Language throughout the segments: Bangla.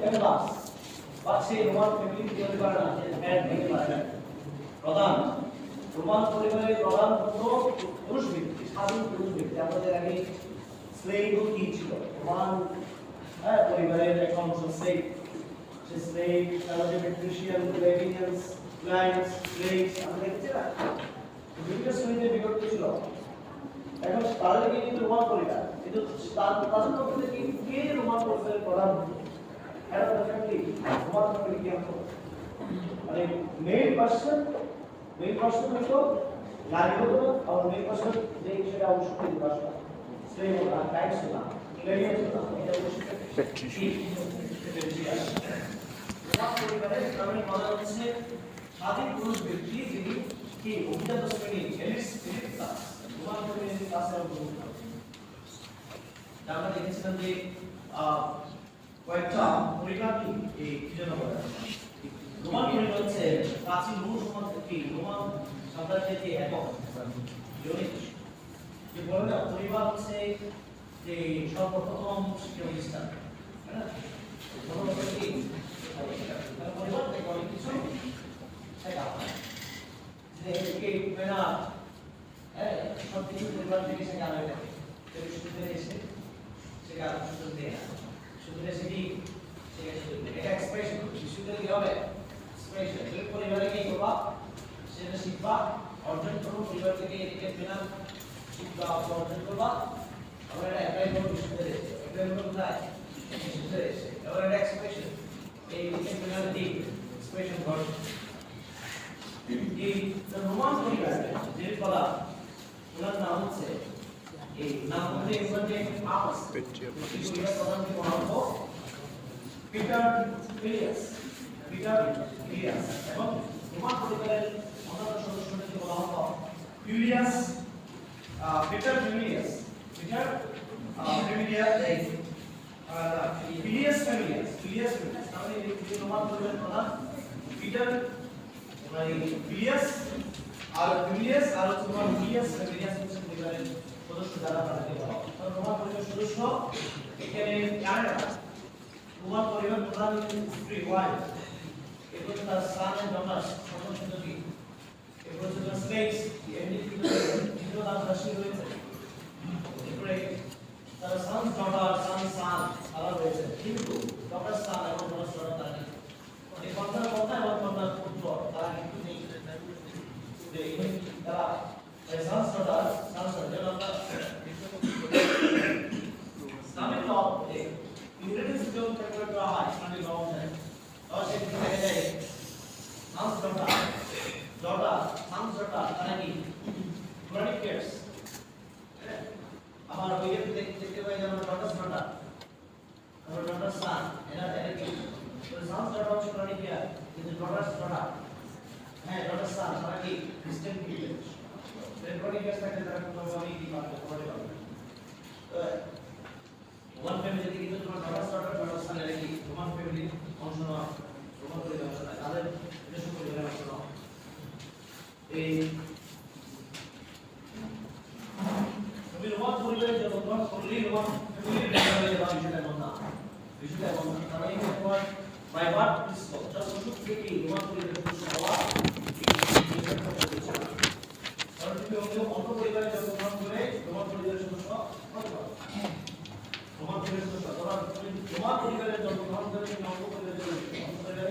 মেম্বার্স বা সেই রোমান ফ্যামিলি কি হতে পারে না হেড হতে পারে না প্রধান রোমান পরিবারের প্রধান হলো পুরুষ ব্যক্তি স্বাধীন পুরুষ ব্যক্তি আমাদের আগে স্লেভ কি ছিল রোমান পরিবারের একটা অংশ স্লেভ সেই স্লেভ তারপরে পেট্রিশিয়ান প্লেবিয়ানস ক্লায়েন্টস স্লেভস আমরা দেখছি না বিভিন্ন শ্রেণীতে বিভক্ত ছিল এখন তাদেরকে কিন্তু রোমান পরিবার কিন্তু তাদের মধ্যে থেকে কে রোমান পরিবারের প্রধান এটা ডেফিনেটলি রোমান ফ্যামিলি কি হতো মানে মেইন পার্সন হতো নারী হতো আর মেইন পার্সন যে সেটা অবশ্যই দিতে পারতো স্লেভ না টাইটস না ক্লেরিয়াস না এটা অবশ্যই রোমান পরিবারের কারণে বলা হচ্ছে স্বাধীন পুরুষ ব্যক্তি যিনি কি অভিজাত শ্রেণী এলিট ক্লাস রোমান পরিবারের ক্লাসের অন্তর্ভুক্ত আমরা দেখেছিলাম যে কয়েকটা পরিবার কি এই কি জন্য বলা হয় রোমান পরিবার হচ্ছে প্রাচীন রোম সমাজ থেকে রোমান সাম্রাজ্যের যে একক ইউনিট যে বলে না পরিবার হচ্ছে যে সর্বপ্রথম শিক্ষা প্রতিষ্ঠান হ্যাঁ প্রথমত কি পরিবার থেকে অনেক কিছু শেখা হয় যে একে মেনা হ্যাঁ সব কিছু পরিবার থেকে শেখা হয়ে থাকে বিশ্ববিদ্যালয়ে এসে শেখা সুযোগ দেয় না শুধু রেসিপি এটা এক্সপ্রেশন বিশ্ববিদ্যালয়ে কি হবে এক্সপ্রেশন তুমি পরিবারে কি করবা সেটা শিখবা অর্জন করো পরিবার থেকে এদিকে পেনাল শিখবা অর্জন করবা আমরা এটা অ্যাপ্লাই করবো বিশ্ববিদ্যালয়ে অ্যাপ্লাই করবো কোথায় বিশ্ববিদ্যালয়ে এসে এবার এটা এক্সপ্রেশন এই এদিকে পেনাল দিক এক্সপ্রেশন ঘট এই রোমান পরিবার যে বলা ওনার নাম হচ্ছে এই নাম হচ্ছে ইংরেজি আপস পরিবার প্রধান কি বলা হতো পিটার ফিলিয়াস এবং রোমান পরিবারের অন্যান্য সদস্যদেরকে বলা হতো ফিলিয়াস পিটার ফ্যামিলিয়াস তাহলে এই রোমান পরিবারের প্রধান পিটার ফিলিয়াস আর তোমার ফিলিয়াস হচ্ছে পরিবারের সদস্য যারা তাদেরকে বলা হয় রোমান পরিবারের সদস্য এখানে জানে না রোমান পরিবার প্রধান স্ত্রী ওয়াইফ এরপর তার সান এন্ড ডটার্স সকল সন্ততি এরপর হচ্ছে তার স্লেভস এমনি কিন্তু তার দাসী রয়েছে এরপরে তার সান তারা রয়েছে কিন্তু ডটার সান এবং ডটার ডটার তারা নেই এই কন্যার কন্যা এবং কন্যার পুত্র তারা কিন্তু নেই তারা সান ডটার যেন আমরা ইসলামিক ল ইনহেরিটেন্স যখন ক্যালকুলেট করা হয় ইসলামিক ল অনুযায়ী তখন সেখানে দেখা যায় সান্স ডটার তারা কি কোরআনিক কেয়ার্স আমার ওই যে দেখতে পাই যেমন ডটার ডটার আমার ডটার সান এটা কি সান্স ডটার হচ্ছে কোরআনিক কেয়ার কিন্তু ডটার হ্যাঁ ডটার সান তারা কি খ্রিস্টান পিপল কোরআনিক কেয়ার্স থাকে তারা কোনোভাবেই কি পাবে করতে পারবে ওয়ান ফ্যামিলি থেকে কিন্তু তোমার ডটার সান এর কি রোমান ফ্যামিলি অংশ না রোমান পরিবার তাদের এটা সব পরিবারের অংশ না এই তুমি রোমান পরিবারের যে রোমান ফ্যামিলির বিষয়টা এমন না কারণ এই তোমার বাই বার্থ জাস্ট শুধু থেকে রোমান পরিবারের হওয়া কারণ তুমি অন্য পরিবারের যখন গ্রহণ করে রোমান পরিবারের সদস্য হতে পারো রোমান পরিবারের জন্মগ্রহণ করে অন্য পরিবারের জন্মগ্রহণ করে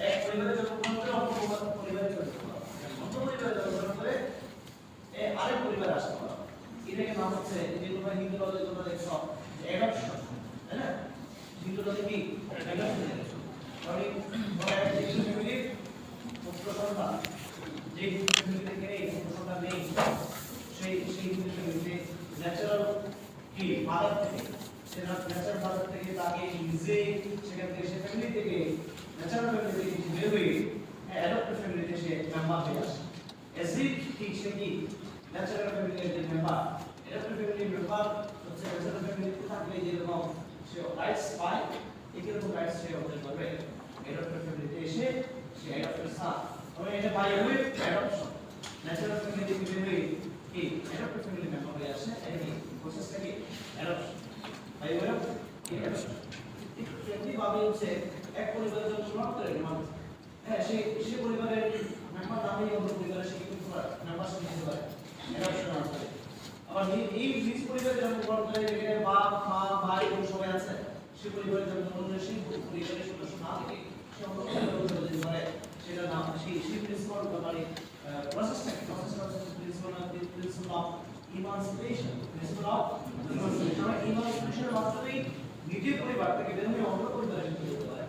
এক পরিবারের জন্মগ্রহণ করে অন্য পরিবারের জন্মগ্রহণ অন্য পরিবারের জন্মগ্রহণ করে আরেক পরিবারে আসতে পারে এটাকে নাম হচ্ছে যে তোমরা হিন্দু লজে তোমরা দেখছো অ্যাডপশন তাই না হিন্দু লজে কি অ্যাডপশন মানে একটা ফ্যামিলির পুত্র সন্তান যে ফ্যামিলি থেকে এই পুত্র সন্তান নেই সেই হিন্দু ফ্যামিলিতে ন্যাচারাল কি ফাদার থেকে ন্যাচারাল ফাদার থেকে তাকে নিজে সেখান থেকে সে ফ্যামিলি থেকে ন্যাচারাল ফ্যামিলি থেকে বের হয়ে অ্যাডপ্টেড ফ্যামিলিতে সে মেম্বার হয়ে আসে এসি ঠিক সে কি ন্যাচারাল ফ্যামিলির যে মেম্বার অ্যাডপ্টেড ফ্যামিলির মেম্বার হচ্ছে ন্যাচারাল ফ্যামিলিতে থাকলে যেরকম সে রাইটস পায় একইরকম রাইটস সে অর্জন করবে অ্যাডপ্টেড ফ্যামিলিতে এসে সে অ্যাডপ্টেড সান তবে এটা by way adoption natural family থেকে বের হয়ে কি অ্যাডপ্টেড ফ্যামিলি মেম্বার হয়ে আসে এই প্রসেসটা কি adoption by way of adoption আমি হচ্ছে এক পরিবারের জন্য সমান করে মানুষ হ্যাঁ সেই পরিবারের মেম্বার নামেই অন্য পরিবারের সে কিন্তু মেম্বারশিপ নিতে পারে এটা শোনা আছে আবার এই নিজ পরিবারে জন্মগ্রহণ করে যেখানে বাপ মা ভাই বোন সবাই আছে সেই পরিবারে জন্মগ্রহণ করে সেই পরিবারের সদস্য না থেকে সে অন্য পরিবারে যদি করে সেটা নাম সেই প্রিন্সিপাল মানে প্রসেসটা principle of emancipation principle of emancipation ইমানসিপেশনের মাধ্যমে নিজের পরিবার থেকে বের হয়ে অন্য পরিবারে যেতে পারে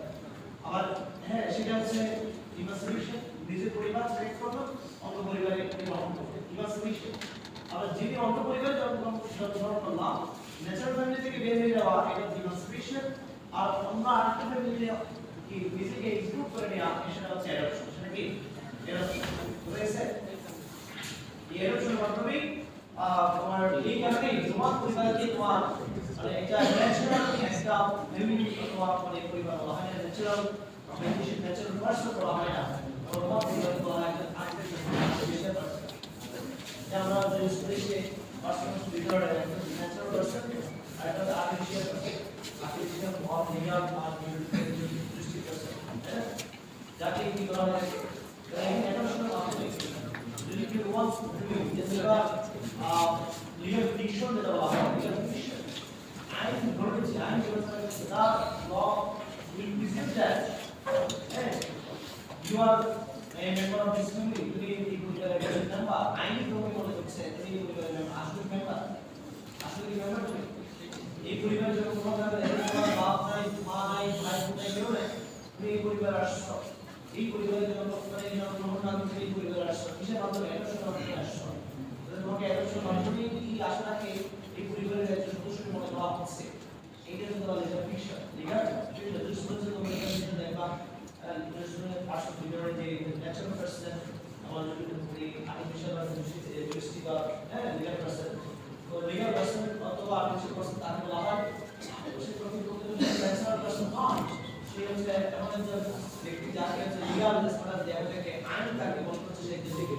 আবার হ্যাঁ সেটা হচ্ছে ইমানসিপেশন নিজের পরিবার ত্যাগ করলো অন্য পরিবারে গ্রহণ করবে ইমানসিপেশন আবার যিনি অন্য পরিবারে জন্মগ্রহণ করলাম ন্যাচারাল ফ্যামিলি থেকে বের হয়ে যাওয়া এটা ইমানসিপেশন আর অন্য আরেকটা ফ্যামিলি কি নিজেকে এক্সক্লুড করে নেওয়া সেটা হচ্ছে অ্যাডপশন সেটা কি অ্যাডপশন বুঝেছে এই অ্যাডপশনের মাধ্যমে তোমার এই কারণে তোমার পরিবারকে তোমার মানে একটা ন্যাচারাল একটা ফ্যামিলি অথবা মানে পরিবার বলা হয় না ন্যাচারাল ফ্যামিলি ন্যাচারাল পারসন বলা হয় না তোমার পরিবারকে বলা হয় একটা আমরা যে স্পেসে পারসন ভিতরে ন্যাচারাল পারসন আর একটা artificial person artificial of real আর দৃষ্টি পারসন যাকে কি বলা হয় এই অ্যাডপশন মাধ্যমে যদি কেউ ওয়ান্স টু ডু যেটা legal fiction যেটা বলা হয় legal fiction আইন ধরেছি আইন ধরেছে দা ল will present that you are a member of this family তুমি এই পরিবারের একজন মেম্বার আইনি তুমি মনে করছে তুমি এই পরিবারের মেম্বার আসলে কি মেম্বার তুমি এই পরিবারের যখন কোনো তোমার বাপ নাই মা নাই ভাই বোন নাই কেউ নাই তুমি এই পরিবারে আসছো এই পরিবারের জন্য মানে জন্মগ্রহণ না করে এই পরিবারে আসছো কিসের মাধ্যমে এটা শোনার জন্য আসছো তোমাকে অ্যাডপশন মাধ্যমে কি আশাটাকে এই পরিবারের একজন সদস্য মনে করা হচ্ছে এইটা কিন্তু বলা যায় ফিকশন ঠিক আছে যদি শুনছো তোমরা এটা দেখবা রেস্টুরেন্টের পাশে ভিতরে যে ন্যাচারাল পারসন আমাদের যদি আর্টিফিশিয়াল বা দৃষ্টি বা হ্যাঁ লিগ্যাল পারসন তো লিগ্যাল পারসন অথবা আর্টিফিশিয়াল পারসন তাকে বলা হয় সে প্রকৃতপক্ষে ন্যাচারাল পারসন নয় সে হচ্ছে এমন একজন ব্যক্তি যাকে হচ্ছে লিগ্যাল রেসপন্স দেওয়া থেকে আইন তাকে বলতে হচ্ছে সে নিজেকে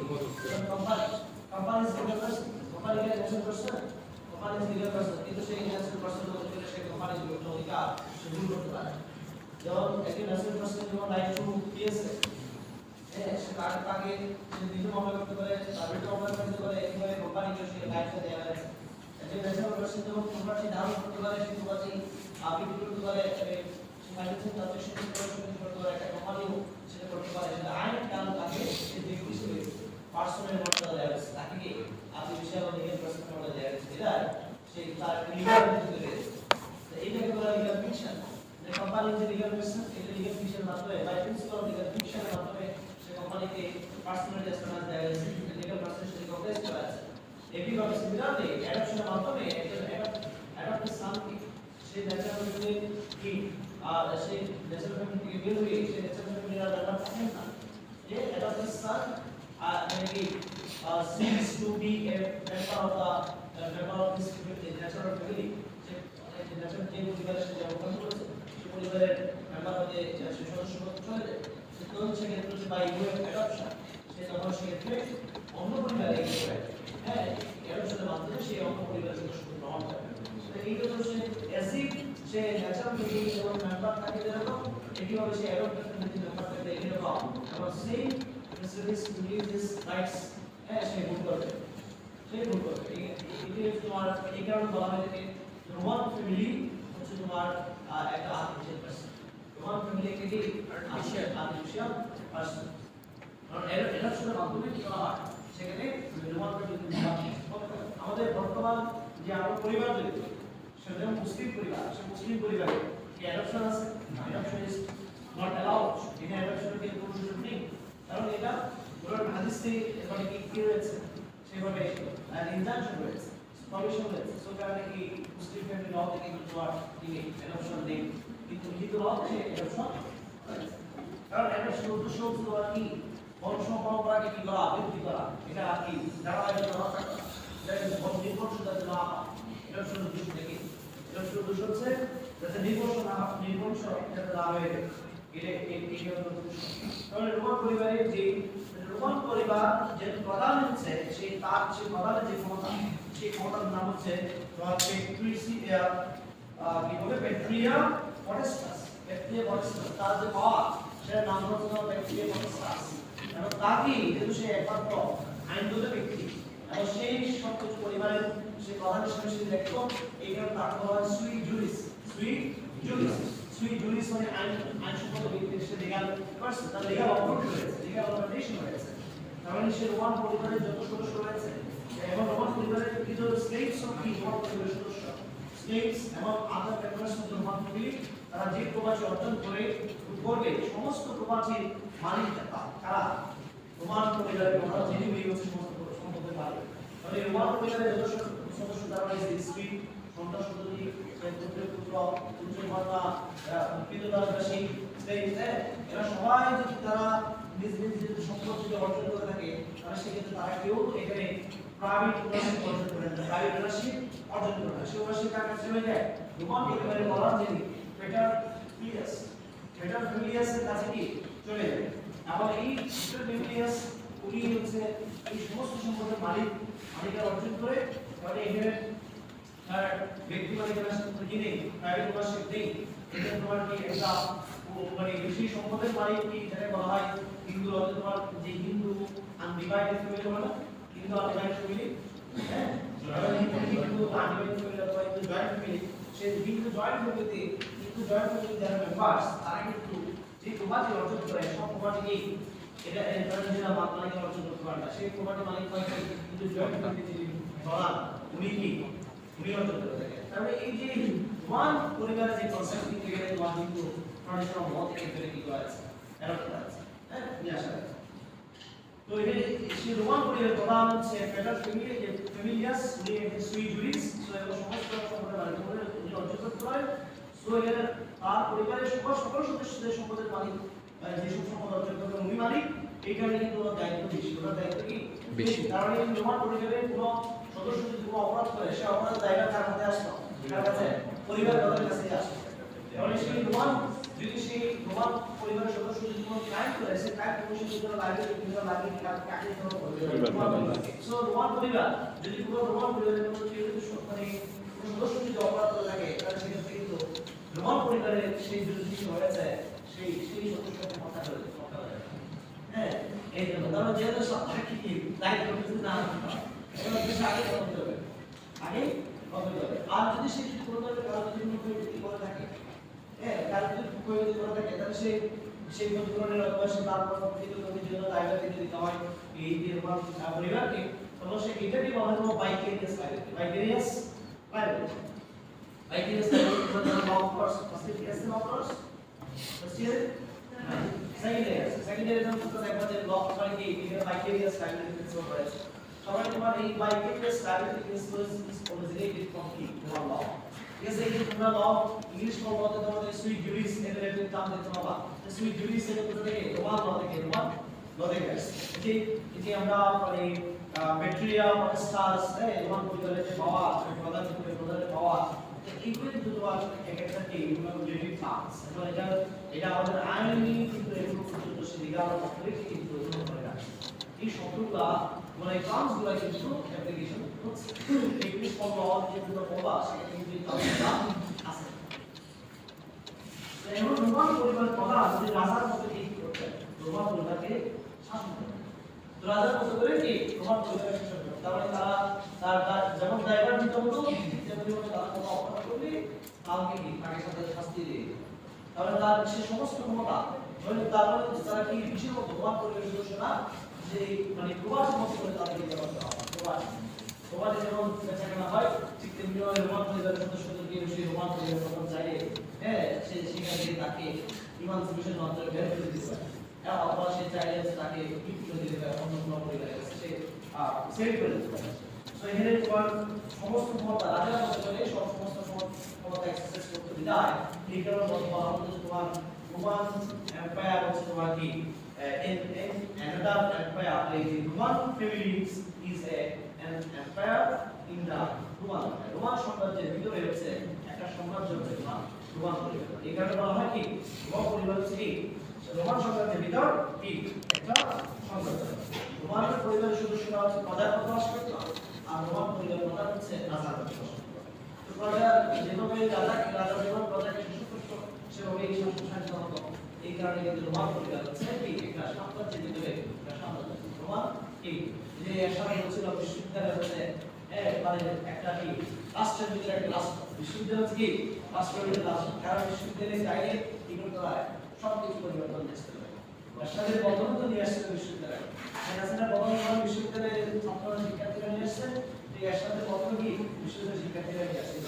company company is legal person company is natural person company is legal person কিন্তু সেই natural person বলতে গেলে সেই company এর অধিকার সে ভুল করতে পারে যেমন একটি natural person যেমন রাইট টু পিএসএ সে তাকে সে নিজে মামলা করতে পারে প্রাইভেট মামলা করতে পারে এইভাবে কোম্পানিকে সে রাইটটা দেওয়া আছে একটি natural person যেমন প্রপার্টি দান করতে পারে সে প্রপার্টি বিক্রি করতে পারে সে ফাইন্যান্সিয়াল ট্রানজাকশন করতে পারে একটা কোম্পানিও সেটা করতে পারে সেটা আইন কানুন তাকে সে ব্যক্তি হিসেবে পার্সোনাল মর্যাদা দেওয়া হয়েছে তাকে কি আর্টিফিশিয়াল বা লিগ্যাল পার্সন মর্যাদা দেওয়া হয়েছে এটা সেই তার লিগ্যাল ভিতরে রয়েছে তো এইটাকে বলা লিগ্যাল ফিকশন যে কোম্পানি যে লিগ্যাল পার্সন এটা লিগ্যাল ফিকশনের মাধ্যমে বাই প্রিন্সিপাল লিগ্যাল ফিকশনের মাধ্যমে সেই কোম্পানিকে পার্সোনাল রেসপন্স দেওয়া হয়েছে লিগ্যাল পার্সনের সাথে কন্টেস্ট করা আছে একইভাবে সিমিলারলি অ্যাডপশনের মাধ্যমে অ্যাডপ্টেড সানকে সেই ন্যাচারাল ফ্যামিলি কি সেই ন্যাচারাল ফ্যামিলি থেকে বের হয়ে সেই ন্যাচারাল ফ্যামিলির আর মেম্বার থাকেন না যে adopted son maybe seems to be a member of this natural family. যে natural যে পরিবারের সাথে জন্মগ্রহণ করেছে সেই পরিবারের মেম্বার হতে সে সদস্য চলে যায় তখন সেক্ষেত্রে যে বাই ওয়ে অফ অ্যাডপশন সে তখন সেক্ষেত্রে অন্য পরিবারে গিয়ে হ্যাঁ অ্যাডপশনের মাধ্যমে সে অন্য পরিবারের সদস্য গ্রহণ করে এইটা তো সে অ্যাসিড সে ন্যাচারাল ফ্যামিলি যেমন মেম্বার থাকে যেরকম একইভাবে সে অ্যাডপ্টেড ফ্যামিলি মেম্বার থাকে এরকম এবং সেই service to use this rights সেই ভুল করবে এই তোমার এই কারণে বলা হয় যে রোমান ফ্যামিলি হচ্ছে তোমার একটা আর্টিফিশিয়াল পারসন রোমান ফ্যামিলি কে কি আর্টিফিশিয়াল পারসন কারণ এর শুধু মাধ্যমে কি করা হয় সেখানে রোমান ফ্যামিলি আমাদের বর্তমান যে আমরা পরিবার তৈরি সেটা মুসলিম পরিবার সে মুসলিম পরিবারে কি অ্যাডপশন আছে adoption is not allowed in adoption কে কোনো সুযোগ নেই কারণ এটা পুরো হাদিসে মানে কি রয়েছে সেভাবে ইনজাংশন রয়েছে পারমিশন রয়েছে সো কারণে কি মুসলিম ফ্যামিলি ল থেকে কিন্তু আর কি অ্যাডপশন নেই কিন্তু লিখিত ল থেকে অ্যাডপশন কারণ অ্যাডপশন উদ্দেশ্য হচ্ছে আর কি বংশ পরম্পরাকে কি করা বৃদ্ধি করা এটা আর কি ধারাবাহিক করা যাতে নির্ভরশীলতা না অ্যাডপশন উদ্দেশ্য থেকে অ্যাডপশন উদ্দেশ্য হচ্ছে যাতে নির্ভরশীল যাতে না হয়ে তাহলে রোমান পরিবারের যে রোমান পরিবার যে প্রধান হচ্ছে সেই তার যে প্রধানের যে ক্ষমতা সেই ক্ষমতার নাম হচ্ছে পেট্রিয়া পটেস্টাস ব্যক্তির পরিশ্রম তার যে পাওয়া সেটা নাম হচ্ছে ব্যক্তির পরিশ্রম এবং তাকে যেহেতু সে একমাত্র আইনগত ব্যক্তি এবং সেই সবকিছু পরিবারের সে প্রধান হিসেবে সে দেখতো এই কারণে তাকে বলা হয় সুই জুরিস সুই জুরিস মানে আইনসম্মত ব্যক্তি সে লিগ্যাল পারসন তার লিগ্যাল অথরিটি রয়েছে লিগ্যাল অথরিটেশন রয়েছে তার মানে সে রোমান পরিবারের যত সদস্য রয়েছে এবং রোমান পরিবারের কিছু স্লেভস ও কি রোমান পরিবারের সদস্য স্লেভস এবং আদার members of the Roman family তারা যে প্রবাসী অর্জন করবে সমস্ত প্রবাসীর মালিক তারা রোমান পরিবারের প্রধান যিনি হচ্ছে সমস্ত সম্পদের মালিক তাহলে রোমান পরিবারের যত সদস্য তারা রয়েছে স্ত্রী সন্তান সন্ততি পুত্র পুত্রকন্যা পিতৃদাসী এরা সবাই যদি তারা নিজ নিজ সম্পদ যদি অর্জন করে থাকে তাহলে সেক্ষেত্রে তারা কেউ এখানে প্রাইভেট ওনারশিপ অর্জন করে না প্রাইভেট ওনারশিপ অর্জন করে না সেই ওনারশিপ কার কাছে চলে যায় রোমান পরিবারের বলা যিনি পেটার ফ্যামিলিয়াস এর কাছে কি চলে যায় এবং এই পেটার ফ্যামিলিয়াস উনি হচ্ছে এই সমস্ত সম্পদের মালিকানা অর্জন করে তাহলে এখানে তার ব্যক্তি মালিকানা সম্পত্তি নেই প্রাইভেট ওনারশিপ নেই এটা তোমার কি একটা মানে বিশেষ সম্পদের মালিক কি যেটা বলা হয় হিন্দু অথবা যে হিন্দু আনডিভাইডেড ফ্যামিলি বলে না হিন্দু আনডিভাইডেড ফ্যামিলি হ্যাঁ হিন্দু আনডিভাইডেড ফ্যামিলি অথবা হিন্দু জয়েন্ট ফ্যামিলি সেই হিন্দু জয়েন্ট ফ্যামিলিতে হিন্দু জয়েন্ট ফ্যামিলি যারা মেম্বার্স তারা কিন্তু যে প্রপার্টি অর্জন করে সব প্রপার্টি কি এটা তাদের যেটা মালিক অর্জন করতে পারে না সেই প্রপার্টি মালিক হয় কিন্তু জয়েন্ট ফ্যামিলিতে যিনি বলা উনি কি উনি অর্জন করে থাকে তাহলে এই যে ওয়ান পরিবারের যে কনসেপ্ট থেকে গেলে ওয়ান কিন্তু ট্রাডিশনাল ল থেকে বেরিয়ে কি করা আছে এরকম করা আছে হ্যাঁ নিয়ে আসা আছে তো এখানে সেই রোমান পরিবারের প্রধান হচ্ছে পেটার ফ্যামিলি যে ফ্যামিলিয়াস উনি সুই জুরিস সো এগুলো সমস্ত সম্পদের মালিক উনি অর্জন করতে পারেন সো এখানে তার পরিবারের সকল সদস্যদের সম্পদের মালিক যে সব সম্পদ অর্জন করবে উনি মালিক এই কারণে কিন্তু ওনার দায়িত্ব বেশি ওনার দায়িত্ব কি বেশি কারণ এই রোমান পরিবারের কোনো সদস্য যদি কোনো অপরাধ করে সে অপরাধের দায়টা কার হাতে আসলো কার কাছে পরিবারের কাছে আসে তাহলে সেই রোমান যদি সেই রোমান পরিবারের সদস্য যদি কোনো ক্রাইম করে সে ক্রাইম কমিশনের জন্য লাগে কাকে ধরো সো রোমান পরিবার যদি কোনো রোমান পরিবারের কোনো কেউ যদি মানে কোনো সদস্য যদি অপরাধ করে থাকে তাহলে সেক্ষেত্রে কিন্তু রোমান পরিবারের সেই যদি হয়েছে সেই সদস্যকে হত্যা করে হ্যাঁ এই জন্য তাহলে যেহেতু সরকার কি দায়িত্ব কিছু না এবার দেশে আগে করতে হবে আগে করতে হবে আর যদি সে যদি কোনো ধরনের কারো যদি কোনো করে থাকে হ্যাঁ কারো যদি কোনো করে থাকে তাহলে সেই ক্ষতিপূরণের অথবা সে তারপর প্রকৃত ক্ষতির জন্য দায়িত্ব থেকে দিতে হয় এই যে রোমান পরিবারকে তখন সে এটাকে বলা হয় vicarious liability vicarious liability law of course first law of course first year second year যখন তোমরা দেখবা যে ল অফ কি এটা বাইকেরিয়াস লাইবিলিটি প্রিন্সিপাল রয়েছে সবাই তোমার এই vicarious liability principle is originated from কি রোমান ল Yes, এই যে তোমরা ল ইংলিশ পড়তে তোমাদের সুই জুরিস এর রিলেটেড টার্ম দেখতে পাবা সুই জুরিস এর কোথা থেকে রোমান ল থেকে আসছে যে আমরা মানে ম্যাট্রিয়া পটেস্টাস রোমান পরিবারের যে পাওয়া প্রধানের পাওয়া এইগুলো কিন্তু তোমার একটা কি রিলেটেড টার্মস এবং এটা আমাদের আইনি কিন্তু এগুলো পর্যন্ত সে লিগ্যাল অথরিটি কিন্তু করে রাখছে এই শব্দগুলো মানে টার্মসগুলো কিন্তু অ্যাপ্লিকেশন হচ্ছে ইংলিশ ল যেগুলো পাবা সেটা কিন্তু আছে এখন রোমান পরিবারের প্রধান যদি রাজার মতো কি করতে রোমান পরিবারকে শাসন করতে তো রাজার মতো করে কি রোমান পরিবারকে শাসন করতে তাহলে তার যেমন দায়ভার নিতে হতো তেমনি ভাবে তারা কোনো অপরাধ করলে তাকে কি তাকে সাথে শাস্তি দিয়ে তাহলে তার সে সমস্ত ক্ষমতা মানে তারপরে তারা কি বিশেষ মতো রোমান পরিবারের সদস্যরা যে মানে প্রবাসী মতো করে তাদেরকে দেওয়া হয় প্রবাসী যেমন বেচাকেনা হয় ঠিক তেমনি রোমান পরিবারের সদস্যদেরকে সেই রোমান পরিবারের তখন চাইলে হ্যাঁ সেখান থেকে তাকে ইমানসিপেশন মাধ্যমে বের করে দিতে পারে অথবা সে চাইলে তাকে গিফট করে দিতে পারে অন্য কোনো পরিবারের কাছে সে সেল করে দিতে পারে সো এখানে তোমার সমস্ত ক্ষমতা রাজার মতো করে সমস্ত ক্ষমতা এক্সারসাইজ করতে বিদায় এই কারণে বলা হচ্ছে তোমার রোমান এম্পায়ার হচ্ছে তোমার কি another empire like the Roman family is an empire in the Roman সাম্রাজ্যের ভিতরে হচ্ছে একটা সাম্রাজ্য হচ্ছে রোমান পরিবার এই কারণে বলা হয় কি রোমান পরিবার হচ্ছে কি রোমান সাম্রাজ্যের ভিতর কি একটা সাম্রাজ্য রোমান পরিবারের সদস্যরা হচ্ছে প্রজার বসবাস করত আর রোমান পরিবারের প্রধান হচ্ছে রাজার বসবাস করত তো প্রজা যেভাবে রাজা যেমন প্রজাকে শাসন করত সেভাবে এই শাসন হতো। এই কারণে কিন্তু রোমান পরিবার হচ্ছে কি একটা সাম্রাজ্যের ভিতরে একটা সাম্রাজ্য। রোমান কি যে এরশাদ বলছিল বিশ্ববিদ্যালয় হচ্ছে মানে একটা কি রাষ্ট্রের ভিতরে একটা রাষ্ট্র। বিশ্ববিদ্যালয় হচ্ছে কি রাষ্ট্রের ভিতরে রাষ্ট্র। কারণ বিশ্ববিদ্যালয়ে চাইলে কি করতে হয় সবকিছু পরিবর্তন করতে পারে। এরশাদের বদল তো নিয়ে আসছে বিশ্ববিদ্যালয়। এরশাদের বদল করে বিশ্ববিদ্যালয়ের ছাত্ররা শিক্ষার্থীরা নিয়ে আসছে। এই এরশাদের বদল কি বিশ্ববিদ্যালয়ের শিক্ষার্থীরা নিয়ে আসছে।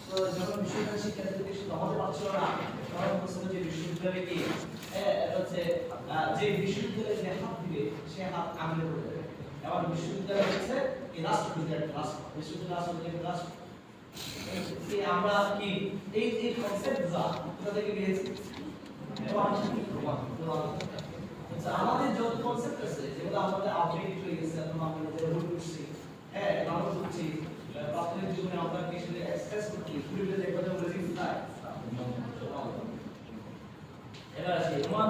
তো যখন বিশ্ববিদ্যালয়ের শিক্ষার্থীদের কিছু দমাতে পারছিল না তখন বলছিল যে বিশ্ববিদ্যালয়ে কি এটা হচ্ছে যে বিশ্ববিদ্যালয়ে যে হাত দিবে সে হাত আগলে পড়ে যাবে। এবার বিশ্ববিদ্যালয় হচ্ছে এই রাষ্ট্রবিদ্যালয় রাষ্ট্র বিশ্ববিদ্যালয় রাষ্ট্রবিদ্যালয় রাষ্ট্র। আমরা কি এই যে কনসেপ্টটা কোথা থেকে পেয়েছি? আমাদের যত কনসেপ্ট আছে যেগুলো আমাদের আপডেট হয়ে গেছে এখন আমরা যেটা ভুল করছি আমরা করছি প্রাথমিক জীবনে আমরা কি সেটা এক্সপ্রেস করছি পুরোটা দেখো যে বলে দিন তাই এবার আসি রোমান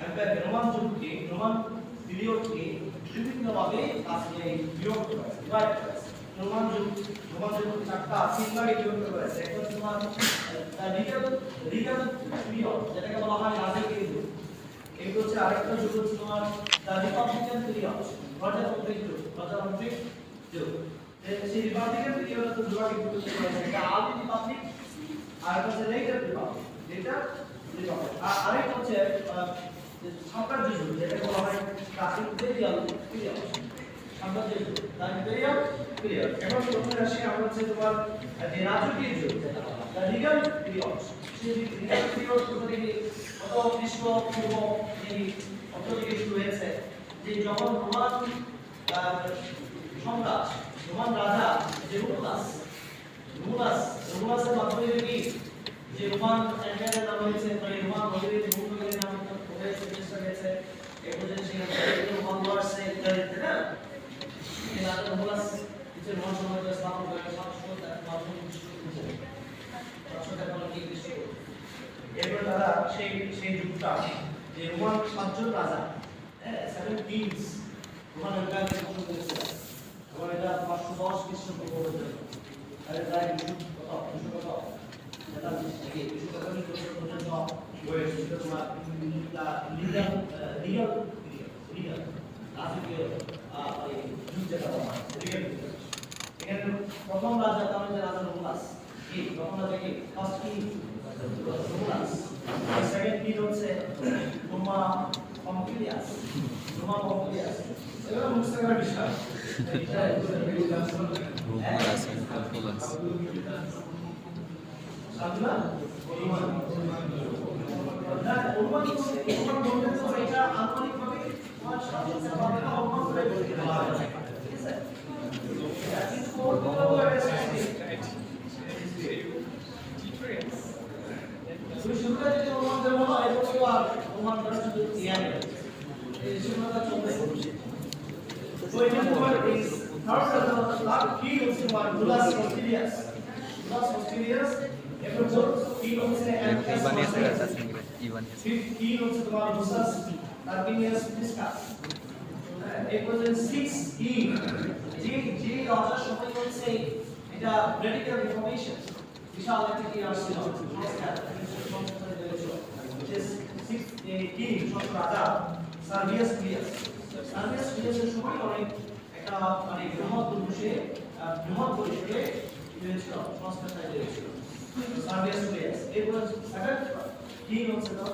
এম্পায়ার রোমান যুগকে রোমান পিরিয়ডকে বিভিন্নভাবে আজকে বিভক্ত করেছে ডিভাইড করেছে। রোমান যুগ চারটা তিন ভাগে বিভক্ত করেছে। একটা তোমার রিগাল পিরিয়ড যেটাকে বলা হয় রাজকীয় যুগ। এই হচ্ছে আরেকটা যুগ হচ্ছে তোমার রিপাবলিকান পিরিয়ড প্রজাতান্ত্রিক যুগ। সেই রিপাবলিকান পিরিয়ড তো দুটো বিভক্ত করেছে। একটা আর্লি রিপাবলিক আর একটা হচ্ছে লেটার রিপাবলিক। আরেকটা হচ্ছে সাম্রাজ্য যুগ যেটাকে বলা হয় ইম্পেরিয়াল পিরিয়ড। সাম্রাজ্য যুগ ইম্পেরিয়াল পিরিয়ড। এখন প্রথমে আসি আমরা হচ্ছে তোমার যে রাজকীয় যুগ যেটা রিগাল পিরিয়ড। সেই রিগাল পিরিয়ড থেকে কত খ্রিস্ট পূর্ব এই কত থেকে শুরু হয়েছে যে যখন রোমান সম্রাট রোমান রাজা যে রোমাসের মাধ্যমে কি যে রোমান এম্পায়ারের নাম হয়েছে মানে রোমান নগরীর ভূখণ্ডের নাম হয়েছে চেষ্টা হয়েছে এই পর্যন্ত সেই রোমান ওয়ার্সে ইত্যাদি না এই রাজা রোমাস কিছু রোমান সাম্রাজ্য স্থাপন করে 700 মাধ্যমে এরপর তারা সেই যুগটা যে রোমান সাতজন রাজা সেভেন কিংস রোমান এম্পায়ারকে শাসন করেছিল এবং এটা 510 খ্রিস্টপূর্ব পর্যন্ত আর প্রায় 200 কত এটা থেকে 200 পর্যন্ত হয়েছে। তোমার রিগাল রাজকীয় যুগ যেটা বলা হয় রিগাল। এখানে প্রথম রাজা তার হচ্ছে রাজা রোমাস। কি প্রথম রাজা কি first king Roma's. Second king হচ্ছে রোমা পম্পিলিয়াস। এগুলো মুখস্থ করার বিষয়। সাধনা রোমান এটা আন্তরিকভাবে তোমার সাথে ভাবে না অনুমান করে বলতে পারে ঠিক আছে। কিন্তু কোনটা বলে শুরুটা যদি অনুমান দেওয়া হয় এবং আর অনুমান করা শুধু ইয়ারে এই শুরুটা চলবে। So it is third key হচ্ছে তোমার Lulas Hostilius এরপর key হচ্ছে fifth key হচ্ছে তোমার Lucius Tarquinius Priscus। এরপর 6 key যে রাজার সময় হচ্ছে এটা radical reformation বিশাল একটা কি আসছিল সংস্কার হয়েছিল। যে 6 key ছোট রাজা সার্ভিয়াস ক্লিয়াসের সময় অনেক একটা মানে বৃহৎ পরিসরে হয়েছিল সংস্কার হয়েছিল সার্ভিয়াস ক্লিয়াস। এরপর সেভেন্থ কিং হচ্ছে তো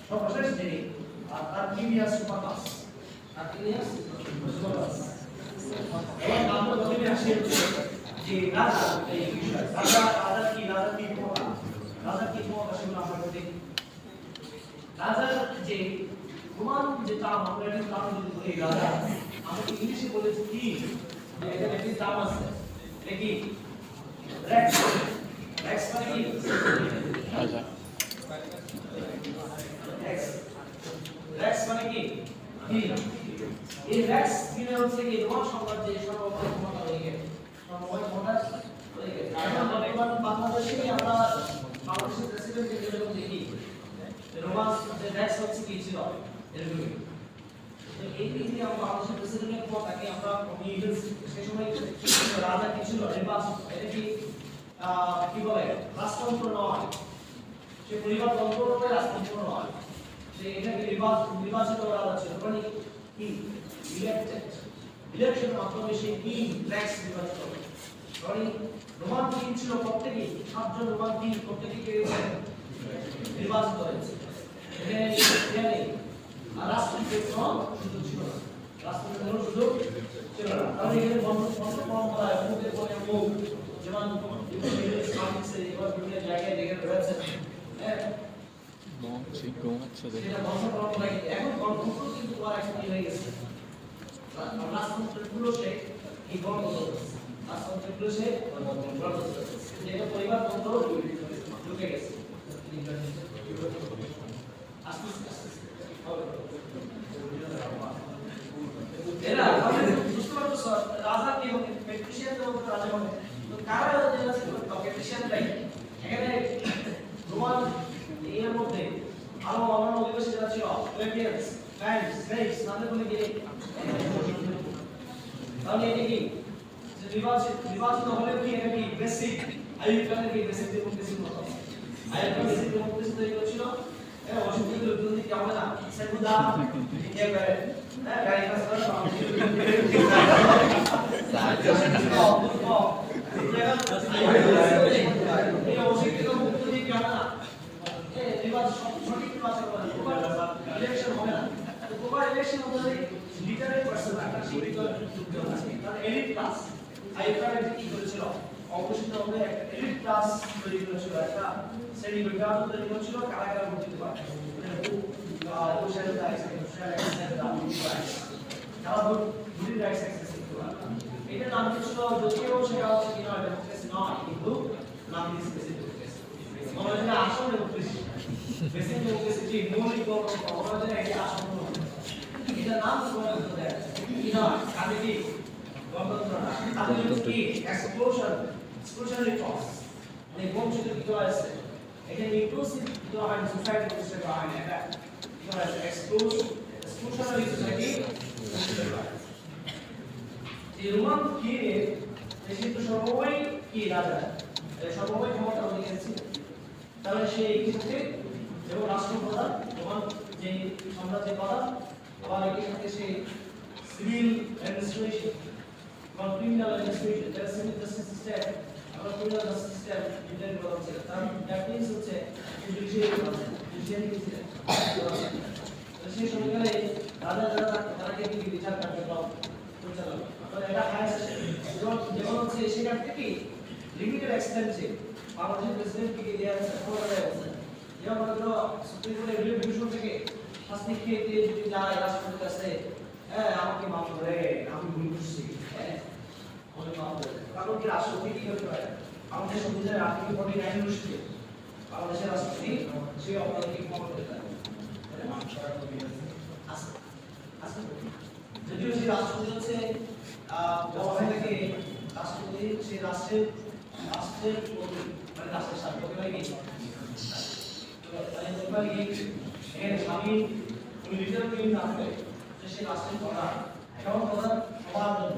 সর্বশেষ যিনি তার্কিনিয়াস সুপাকাস। এবং আমরা প্রথমে আসি যে রাজা এই বিষয় রাজা কি ক্ষমতা সেগুলো আমরা দেখি। রাজার যে রোমান যে টার্ম আমরা একটা টার্ম যদি বলি রাজা আমরা ইংলিশে বলেছি কি এটা একটি টার্ম আছে এটা কি রেক্স মানে কি রাজা রেক্স মানে কি এই রেক্স কিনে হচ্ছে কি রোমান সাম্রাজ্যের সর্বোচ্চ ক্ষমতা হয়ে গেছে বর্তমান বাংলাদেশে আমরা বাংলাদেশের প্রেসিডেন্ট যেরকম দেখি রোমান যে রেক্স হচ্ছে কি ছিল এরকমই। এই যে আমরা বাংলাদেশের প্রেসিডেন্টের পর তাকে আমরা সেই সময় রাজা কি ছিল নির্বাচন এটা কি বলে রাষ্ট্রযন্ত্র নয়। সে পরিবারতন্ত্র নয়, রাষ্ট্রতন্ত্র নয়, সে এটাকে নির্বাচিত করা হচ্ছে, মানে কি ইলেক্টেড, ইলেকশনের মাধ্যমে সে কি ট্যাক্স নির্বাচিত হবে। মানে রোমান কিং ছিল প্রত্যেকেই, 7 জন রোমান কিং প্রত্যেকেই নির্বাচিত হয়েছে। এখানে আর রাষ্ট্রপতির কোনো সুযোগ ছিল না, রাষ্ট্রপতির কোনো সুযোগ ছিল না। কারণ এখানে বংশ পরম্পরা অমুকের পরে অমুক, যেমন ইসলামিক্সে এবার বিভিন্ন জায়গায় দেখে রয়েছে, হ্যাঁ সেটা বংশ পরম্পরা। এখন গণতন্ত্র কিন্তু আর এখন কি হয়ে গেছে, রাষ্ট্রতন্ত্রগুলো সে এই গণতন্ত্র, রাষ্ট্রতন্ত্রগুলো সে গণতন্ত্র, যেটা পরিবারতন্ত্র ঢুকে গেছে। এরা বুঝতে পারছো রাজা কি হবে, পেট্রিশিয়ান তো রাজা হবে, তো কারা যারা ছিল পেট্রিশিয়ানরাই। এখানে রোমান এর মধ্যে আরো অন্যান্য অধিবাসী যারা ছিল, প্লেবিয়ানস, ফ্যান্স, স্লেভস, তাদের বলে গিয়ে তাহলে এটা কি যে নির্বাচিত হলে কি এটা কি বেসিক আইয়ুবখানের কি বেসিক ডেমোক্রেসি মতো, আইয়ুবখান বেসিক ডেমোক্রেসি তৈরি করেছিল। এরা অসুবিধা লোকজন কি হবে না, সেগুদা ইন্ডিয়া করে হ্যাঁ গাড়ি পাস করে এই অশিক্ষিত মুক্ত দিয়ে কি হবে না, নির্বাচন সঠিক নির্বাচন হবে না, ইলেকশন হবে না। তো প্রপার ইলেকশন হতে লিটারেট পারসন একটা শিক্ষিত যুক্ত আছে, তার এলিট ক্লাস আইয়ুবখানের কি করেছিল, অবশ্যই হবে একটা এলিট ক্লাস তৈরি করেছিল, একটা শ্রেণী বিভাগ তৈরি করেছিল, কারা কারা ভোট দিতে পারে, সোশ্যাল রাইটস, সোশ্যাল রাইটস, তারা ভোটিং রাইটস অ্যাক্সেস করতে পারে। এটা নাম ছিল যদিও সেটা হচ্ছে কিনা ডেমোক্রেসি নয়, কিন্তু নাম দিয়েছে বেসিক ডেমোক্রেসি। আমরা যেটা আসল ডেমোক্রেসি, বেসিক ডেমোক্রেসি যে মৌলিক গণতন্ত্র, আমরা যেটা এটা আসল গণতন্ত্র, এটা নাম গণতন্ত্র দেয় কি না, কাজে কি গণতন্ত্র না, তাহলে কি এক্সক্লুশনারি ক্লজ, মানে বঞ্চিত কি করা আছে, এটা ইনক্লুসিভ কি হয় না, সোসাইটি প্রতিষ্ঠা করা হয় না, এটা কি করা আছে এক্সক্লুশনারি সোসাইটি। এই রোমান কি কিন্তু সর্বময় কি রাজা, সর্বময় ক্ষমতা অধিকারী ছিল, তাহলে সে ক্ষেত্রে এবং রাষ্ট্রপ্রধান রোমান যে সাম্রাজ্যের প্রধান, আবার একই সাথে সে সিভিল অ্যাডমিনিস্ট্রেশন বা criminal administration, that civil justice system, আবার ক্রিমিনাল জাস্টিস সিস্টেম মেইনটেইন করা হচ্ছে। তার দ্যাট মিন্স হচ্ছে জুডিশিয়ারি আছে, জুডিশিয়ারি কি ছিল, সেই সময়কালে রাজা যারা তারা কি বিচার কার্যক্রম পরিচালনা করে, এটা হাইয়েস্ট যেমন হচ্ছে সেখান থেকে লিমিটেড এক্সটেন্সে বাংলাদেশের প্রেসিডেন্ট কি দেয়া আছে ক্ষমতা দেয়া আছে, যেমন ধরো সুপ্রিম কোর্টের রিভিশন থেকে শাস্তি খেয়ে দিয়ে যদি যায় রাষ্ট্রপতির কাছে, হ্যাঁ আমাকে মাফ করে, আমি ভুল করছি, হ্যাঁ আমাকে মাফ করে, কারণ কি রাষ্ট্রপতি কি করতে পারে, আমাদের সংবিধানের আর্টিকেল 49 অনুসারে বাংলাদেশের রাষ্ট্রপতি সে অপরাধকে ক্ষমা করতে পারে। যদিও সেই রাষ্ট্রপতি হচ্ছে বলা হয় থাকে রাষ্ট্রপতি সেই রাষ্ট্রের প্রতি, মানে রাষ্ট্রের স্বার্থকে লাগে এর স্বামী উনি লিটার উইল না করে সেই রাষ্ট্রের প্রধান, এখন প্রধান সবার জন্য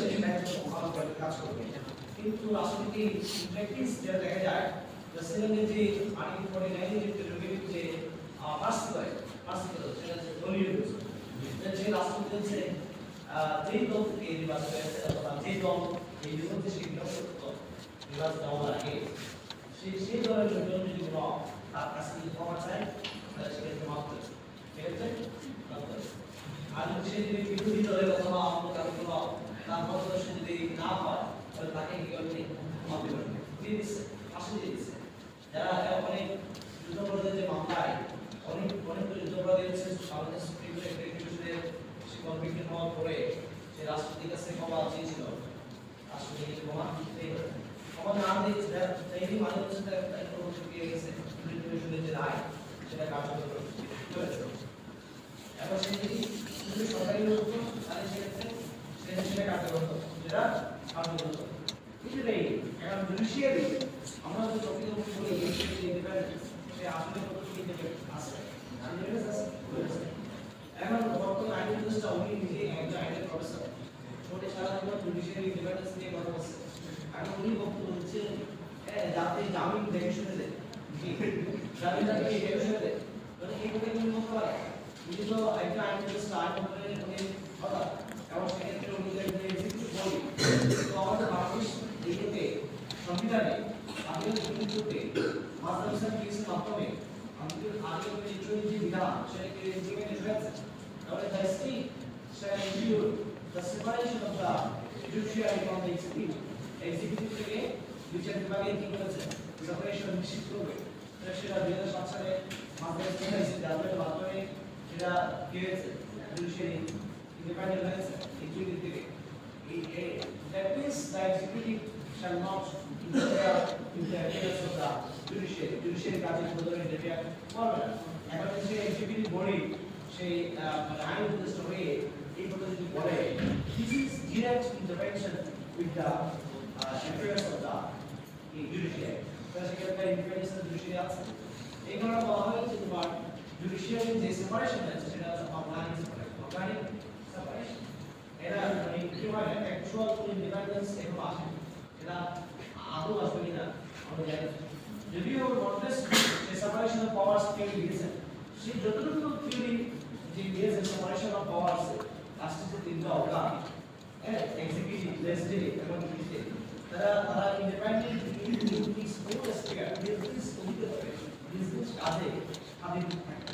সেই দায়িত্ব পালন করে কাজ করবে। কিন্তু রাষ্ট্রপতি প্র্যাকটিস যেটা দেখা যায় প্রেসিডেন্টের যে আর্টিকেল 49 এর প্রেরোগেটিভ যে পার্সি করে সেটা হচ্ছে দলীয় বিষয়, যে রাষ্ট্রপতি হচ্ছে যেই দল থেকে নির্বাচিত হয়েছে অথবা যে দল এই বিরুদ্ধে সেই নির্বাচিত হওয়ার আগে সেই দলের লোকজন যদি কোনো তার কাছে যদি ক্ষমা চায় তাহলে সেক্ষেত্রে মাফ করে, সেক্ষেত্রে মাফ করে। আর যদি সে যদি বিরোধী দলের অথবা অন্য কারো কোনো তার মতাদর্শ যদি না হয় তাহলে তাকে কি করবে, মাফ করে দিয়ে দিচ্ছে, ফাঁসি দিয়ে দিচ্ছে। যারা অনেক যুদ্ধাপরাধের যে মামলায় অনেক যুদ্ধাপরাধী হচ্ছে বাংলাদেশ সুপ্রিম কোর্টের সে কনভিক্টেড হওয়ার পরে সে রাষ্ট্রপতির কাছে ক্ষমা চেয়েছিল, রাষ্ট্রপতি ক্ষমা না দিয়েছে, এই মানে হচ্ছে তার প্রতিক্রিয়া গেছে যে রায় সেটা কার্যকর করেছে। এখন সে যদি সরকারি লোক তাহলে সেক্ষেত্রে সেটা কার্যকর হতো, যেটা কার্যকর হতো। এটাই এখন জুডিশিয়ারি আমরা যে প্রকৃতপক্ষে বলি ইন্ডিপেন্ডেন্স, সে আসলে কতটুকু ইন্ডিপেন্ডেন্ট আছে, এখন বর্তমানে আইন উপদেষ্টা উনি নিজে একজন আইনের প্রফেসর, ছোট সারা জীবন জুডিশিয়ারি ইন্ডিপেন্ডেন্স নিয়ে কথা বলছে। এখন উনি বক্তব্য দিচ্ছেন যাতে জামিন দেখে শুনে দেয়, জামিনদার কি এর সাথে মানে এই কথা কি বলতে পারে উনি তো একটা আইন স্টার্ট করে উনি কথা এবং সেক্ষেত্রে উনি যে এক্সিকিউটিভ বডি তো আমাদের বাংলাদেশ এইটাতে সংবিধানে আবেদন কিন্তু মাদ্রাসার কেসের মাধ্যমে আমাদের আগে যে বিধান সেটাকে ইমপ্লিমেন্ট হয়েছে তাহলে the state shall ensure the separation of the judiciary from the executive. Executive থেকে বিচার বিভাগের কি করেছে সেপারেশন নিশ্চিত করবে সেটা 2007 সালে মাদ্রাসা থেকে দাবির মাধ্যমে সেটা কি হয়েছে জুডিশিয়ারি ইন্ডিপেন্ডেন্ট হয়েছে এক্সিকিউটিভ থেকে that means the executive shall not interfere in the affairs of the judiciary. Judiciary কাজে কোনোভাবে ইন্টারফেয়ার করবে না এখন যে এক্সিকিউটিভ বডি সেই আইন উপদেষ্টা হয়ে এই কথা যদি বলে this is direct intervention with the affairs of the judiciary. তাহলে সেক্ষেত্রে ইন্ডিপেন্ডেন্স অফ জুডিশিয়ারি আছে এই কারণে বলা হয় যে তোমার জুডিশিয়ারি যে সেপারেশন আছে সেটা হচ্ছে অর্গানিক সেপারেশন এটা মানে কি হয় অ্যাকচুয়াল ইন্ডিপেন্ডেন্স এখন আসে এটা আদৌ আসবে কিনা আমরা জানি যদিও মডেস যে সেপারেশন অফ পাওয়ারস থিওরি দিয়েছে সেই যতটুকু থিওরি যে দিয়েছে সেপারেশন অফ পাওয়ারস আসছে যে তিনটা অর্গান এক্সিকিউটিভ লেজিসলেটিভ এবং জুডিশিয়ারি তারা ইন্ডিপেন্ডেন্ট ডিউটিস পুরো স্পিকার বিজনেস করতে পারে বিজনেস কাজে স্বাধীন থাকে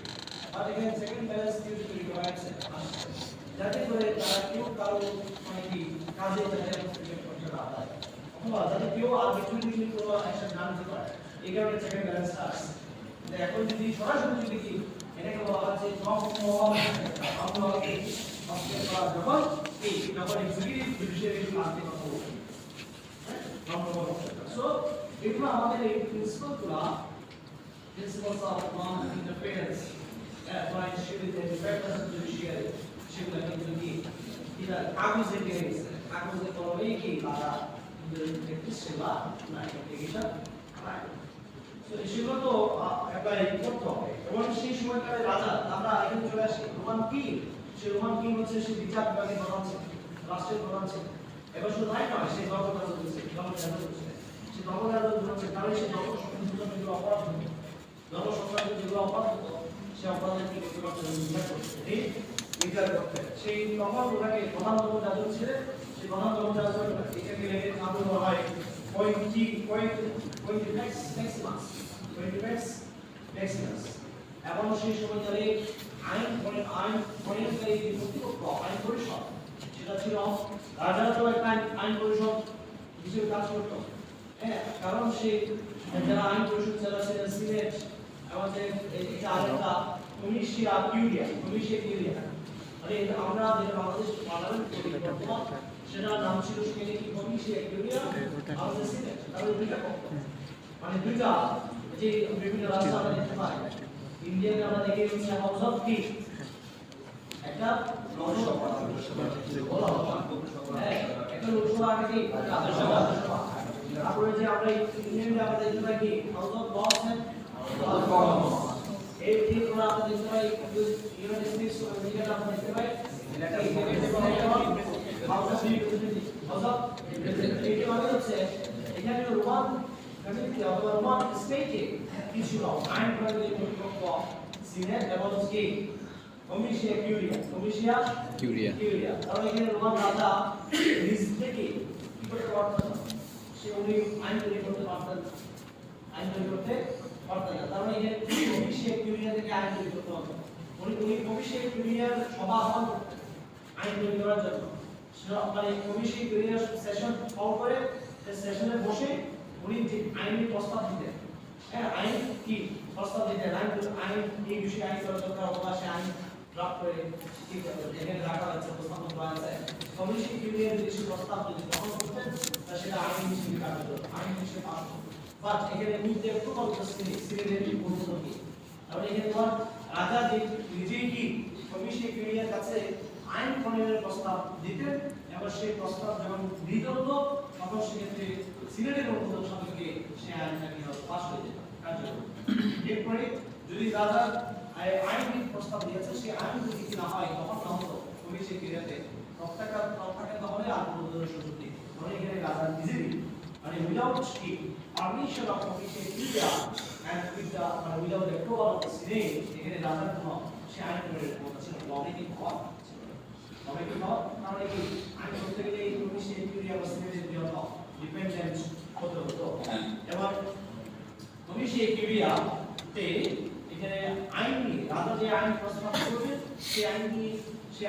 আর এখানে সেকেন্ড ব্যালেন্স থিওরি রিকোয়ার্ডস যাতে করে তারা কেউ কারো মানে কি কাজে যাতে করতে না পারে অথবা যাতে কেউ আর্বিট্রারিলি কোনো অ্যাকশন না নিতে পারে এই কারণে সেকেন্ড ব্যালেন্স আসে এখন যদি সরাসরি দেখি এটাকে বলা হয় যে নন আমরা যখন এই যখন এক্সিকিউটিভ জুডিশিয়ারি আনতে কথা বলি so এগুলো আমাদের এই principles of non-interference by ensuring the independence of the judiciary সেগুলো কিন্তু কি এটা কাগজে গেছে কাগজে কলমে কি তারা কিন্তু সেবা না এটা রাইট সো সেগুলো তো অ্যাপ্লাই করতে হবে এবং সেই সময়কালে রাজা আমরা এখানে চলে আসি রোমান কিং সেই রোমান কিং হচ্ছে সেই বিচার বিভাগের প্রধান ছিল রাষ্ট্রের প্রধান ছিল এবার শুধু তাই নয় সেই ধর্মরাজ হচ্ছে সেই ধর্মরাজ হচ্ছে কারণ সেই ধর্মসংক্রান্ত যেগুলো অপরাধ হতো ধর্মসংক্রান্ত যেগুলো অপরাধ হতো সে অপরাধের কি করতে পারতো বিচার করতে সেই তখন ওনাকে প্রধান ধর্মরাজ ছিল সেই প্রধান ধর্মরাজ এটাকে লেগে নাম দেওয়া হয় ম্যাক্সিমাস এবং সেই সময় ধরে আইন প্রণয়নকারী যে কর্তৃপক্ষ আইন পরিষদ সেটা ছিল রাজারা তো একটা আইন পরিষদ হিসেবে কাজ করতো হ্যাঁ কারণ সে যারা আইন পরিষদ যারা ছিলেন সিনেট আমাদের এটা আরেকটা কমিশিয়া কিউরিয়া মানে আমরা যে বাংলাদেশ পার্লামেন্ট করি বর্তমান সেটার নাম ছিল সেখানে কি কমিশিয়া কিউরিয়া আমাদের সিনেট তাহলে দুইটা পক্ষ মানে দুইটা যে বিভিন্ন রাষ্ট্র আমরা দেখতে পাই ইন্ডিয়াতে আমরা দেখি হচ্ছে হাউস অফ কি একটা লোকসভা একটা লোকসভা আগে কি রাজ্যসভা তারপরে যে আমরা ইন্ডিয়াতে আমরা দেখতে পাই কি House of Lords and House of Commons এই আমরা দেখতে পাই ইউনাইটেড স্টেটস আমেরিকাতে আমরা দেখতে পাই হাউস অফ রিপ্রেজেন্টেটিভ মানে হচ্ছে এখানে রোমান কমিউনিটি অথবা রোমান স্টেটে কিছু আইন প্রণয়নকারী কর্তৃপক্ষ সিনেট এবং কি কমিশিয়া কিউরিয়া তাহলে এখানে রোমান রাজা নিজ থেকে কি করতে পারতেন সে উনি আইন তৈরি করতে পারতেন তাহলে এখানে কমিশিয়া কিউরিয়া থেকে আইন তৈরি করতে হতো উনি কমিশিয়া কিউরিয়ার সভা হন আইন তৈরি করার জন্য মানে কমিশিয়া কিউরিয়ার সেশন কল করে সেশনে বসে উনি যে আইনি প্রস্তাব দিতেন হ্যাঁ আইন কি প্রস্তাব দিতেন আইন এই বিষয়ে আইন করা দরকার অথবা সে আইন ড্রাফট করে ঠিক আছে এখানে রাখা আছে প্রস্তাবনা করা আছে কমিশন কিউরিয়ার যে প্রস্তাব যদি গ্রহণ করতেন তা সেটা আইন হিসেবে কার্যকর আইন হিসেবে পাস হতো বাট এখানে মূল যে প্রকল্প সিরিজের গুরুত্ব কি তাহলে এখানে তোমার রাজা যে নিজেই কি কমিশন কিউরিয়ার কাছে আইন প্রণয়নের প্রস্তাব দিতেন এবং সেই প্রস্তাব যখন গৃহীত হতো তখন সেক্ষেত্রে সিনেটের অনুমোদন সাপেক্ষে সে আইনটা কি পাস হয়ে যেত কার্যকর এরপরে যদি রাজা আইন প্রস্তাব দিয়েছে সেই আইন যদি না হয় তখন না হতো কমিশন কিউরিয়াতে প্রত্যাখ্যাত হলে আর অনুমোদনের সুযোগ নেই মানে এখানে রাজা নিজেই মানে উইদাউট কি permission of Commission India and with the without the approval of the Senate, এখানে রাজার কোনো সে আইন করে ক্ষমতা ছিল লবিং পাওয়ার ছিল লবিং পাওয়ার কারণ এই আইন করতে গেলে এই কমিশন ইন্ডিয়া বা সিনেটের জন্য ডিপেন্ডেন্ট হতে হতো এবং কমিশন ইন্ডিয়া তে এখানে আইন নিয়ে রাজা যে আইন প্রস্তাব করবে সেই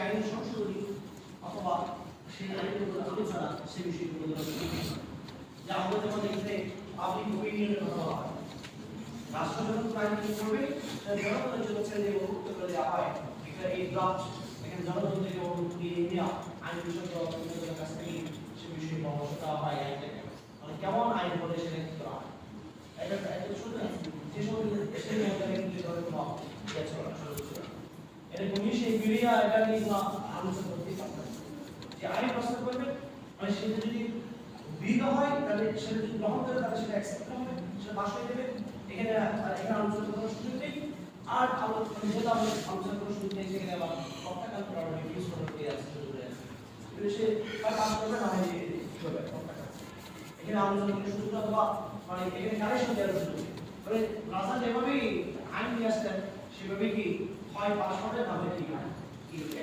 আইন সংশোধনী অথবা সেই আইনের উপর আলোচনা সে বিষয়গুলো যা আমাদের যেমন এখানে পাবলিক ওপিনিয়নের কথা বলা হয় রাষ্ট্র যখন আইন কি করবে জনগণের জন্য ছেড়ে অনুমুক্ত করে দেওয়া হয় এখানে এই ড্রাফট এখানে জনগণ থেকে অনুমতি নিয়ে নেওয়া আইন বিষয়ক অফিসারের কাছ থেকে সে বিষয়ে পরামর্শ দেওয়া হয় আইনটাকে মানে কেমন আইন বলে সেটা কি করা হয় এটা শুধু যে সময় দেশের মধ্যে কিন্তু ধরে কোনো গেছে এটা কমিশন ইন্ডিয়া এটা নিয়ে আলোচনা করতে পারবে যে আইন প্রস্তাব করবে মানে সেটা যদি বিল হয় তাহলে সেটা যদি গ্রহণ করে তাহলে সেটা অ্যাকসেপ্ট হবে সেটা পাস হয়ে যাবে এখানে আলোচনা করার সুযোগ নেই আর যেটা আমরা আলোচনা করার সুযোগ নেই সেখানে আবার পতাকা করার রিভিউজ করার কি আছে যদি সে কাজ করবে না হয় কি হবে পতাকা এখানে আলোচনা করার সুযোগ অথবা মানে এখানে কারেকশন দেওয়ার সুযোগ মানে রাজা যেভাবে আইন নিয়ে আসতেন সেভাবে কি হয় পাস হবে না হয় কি হয়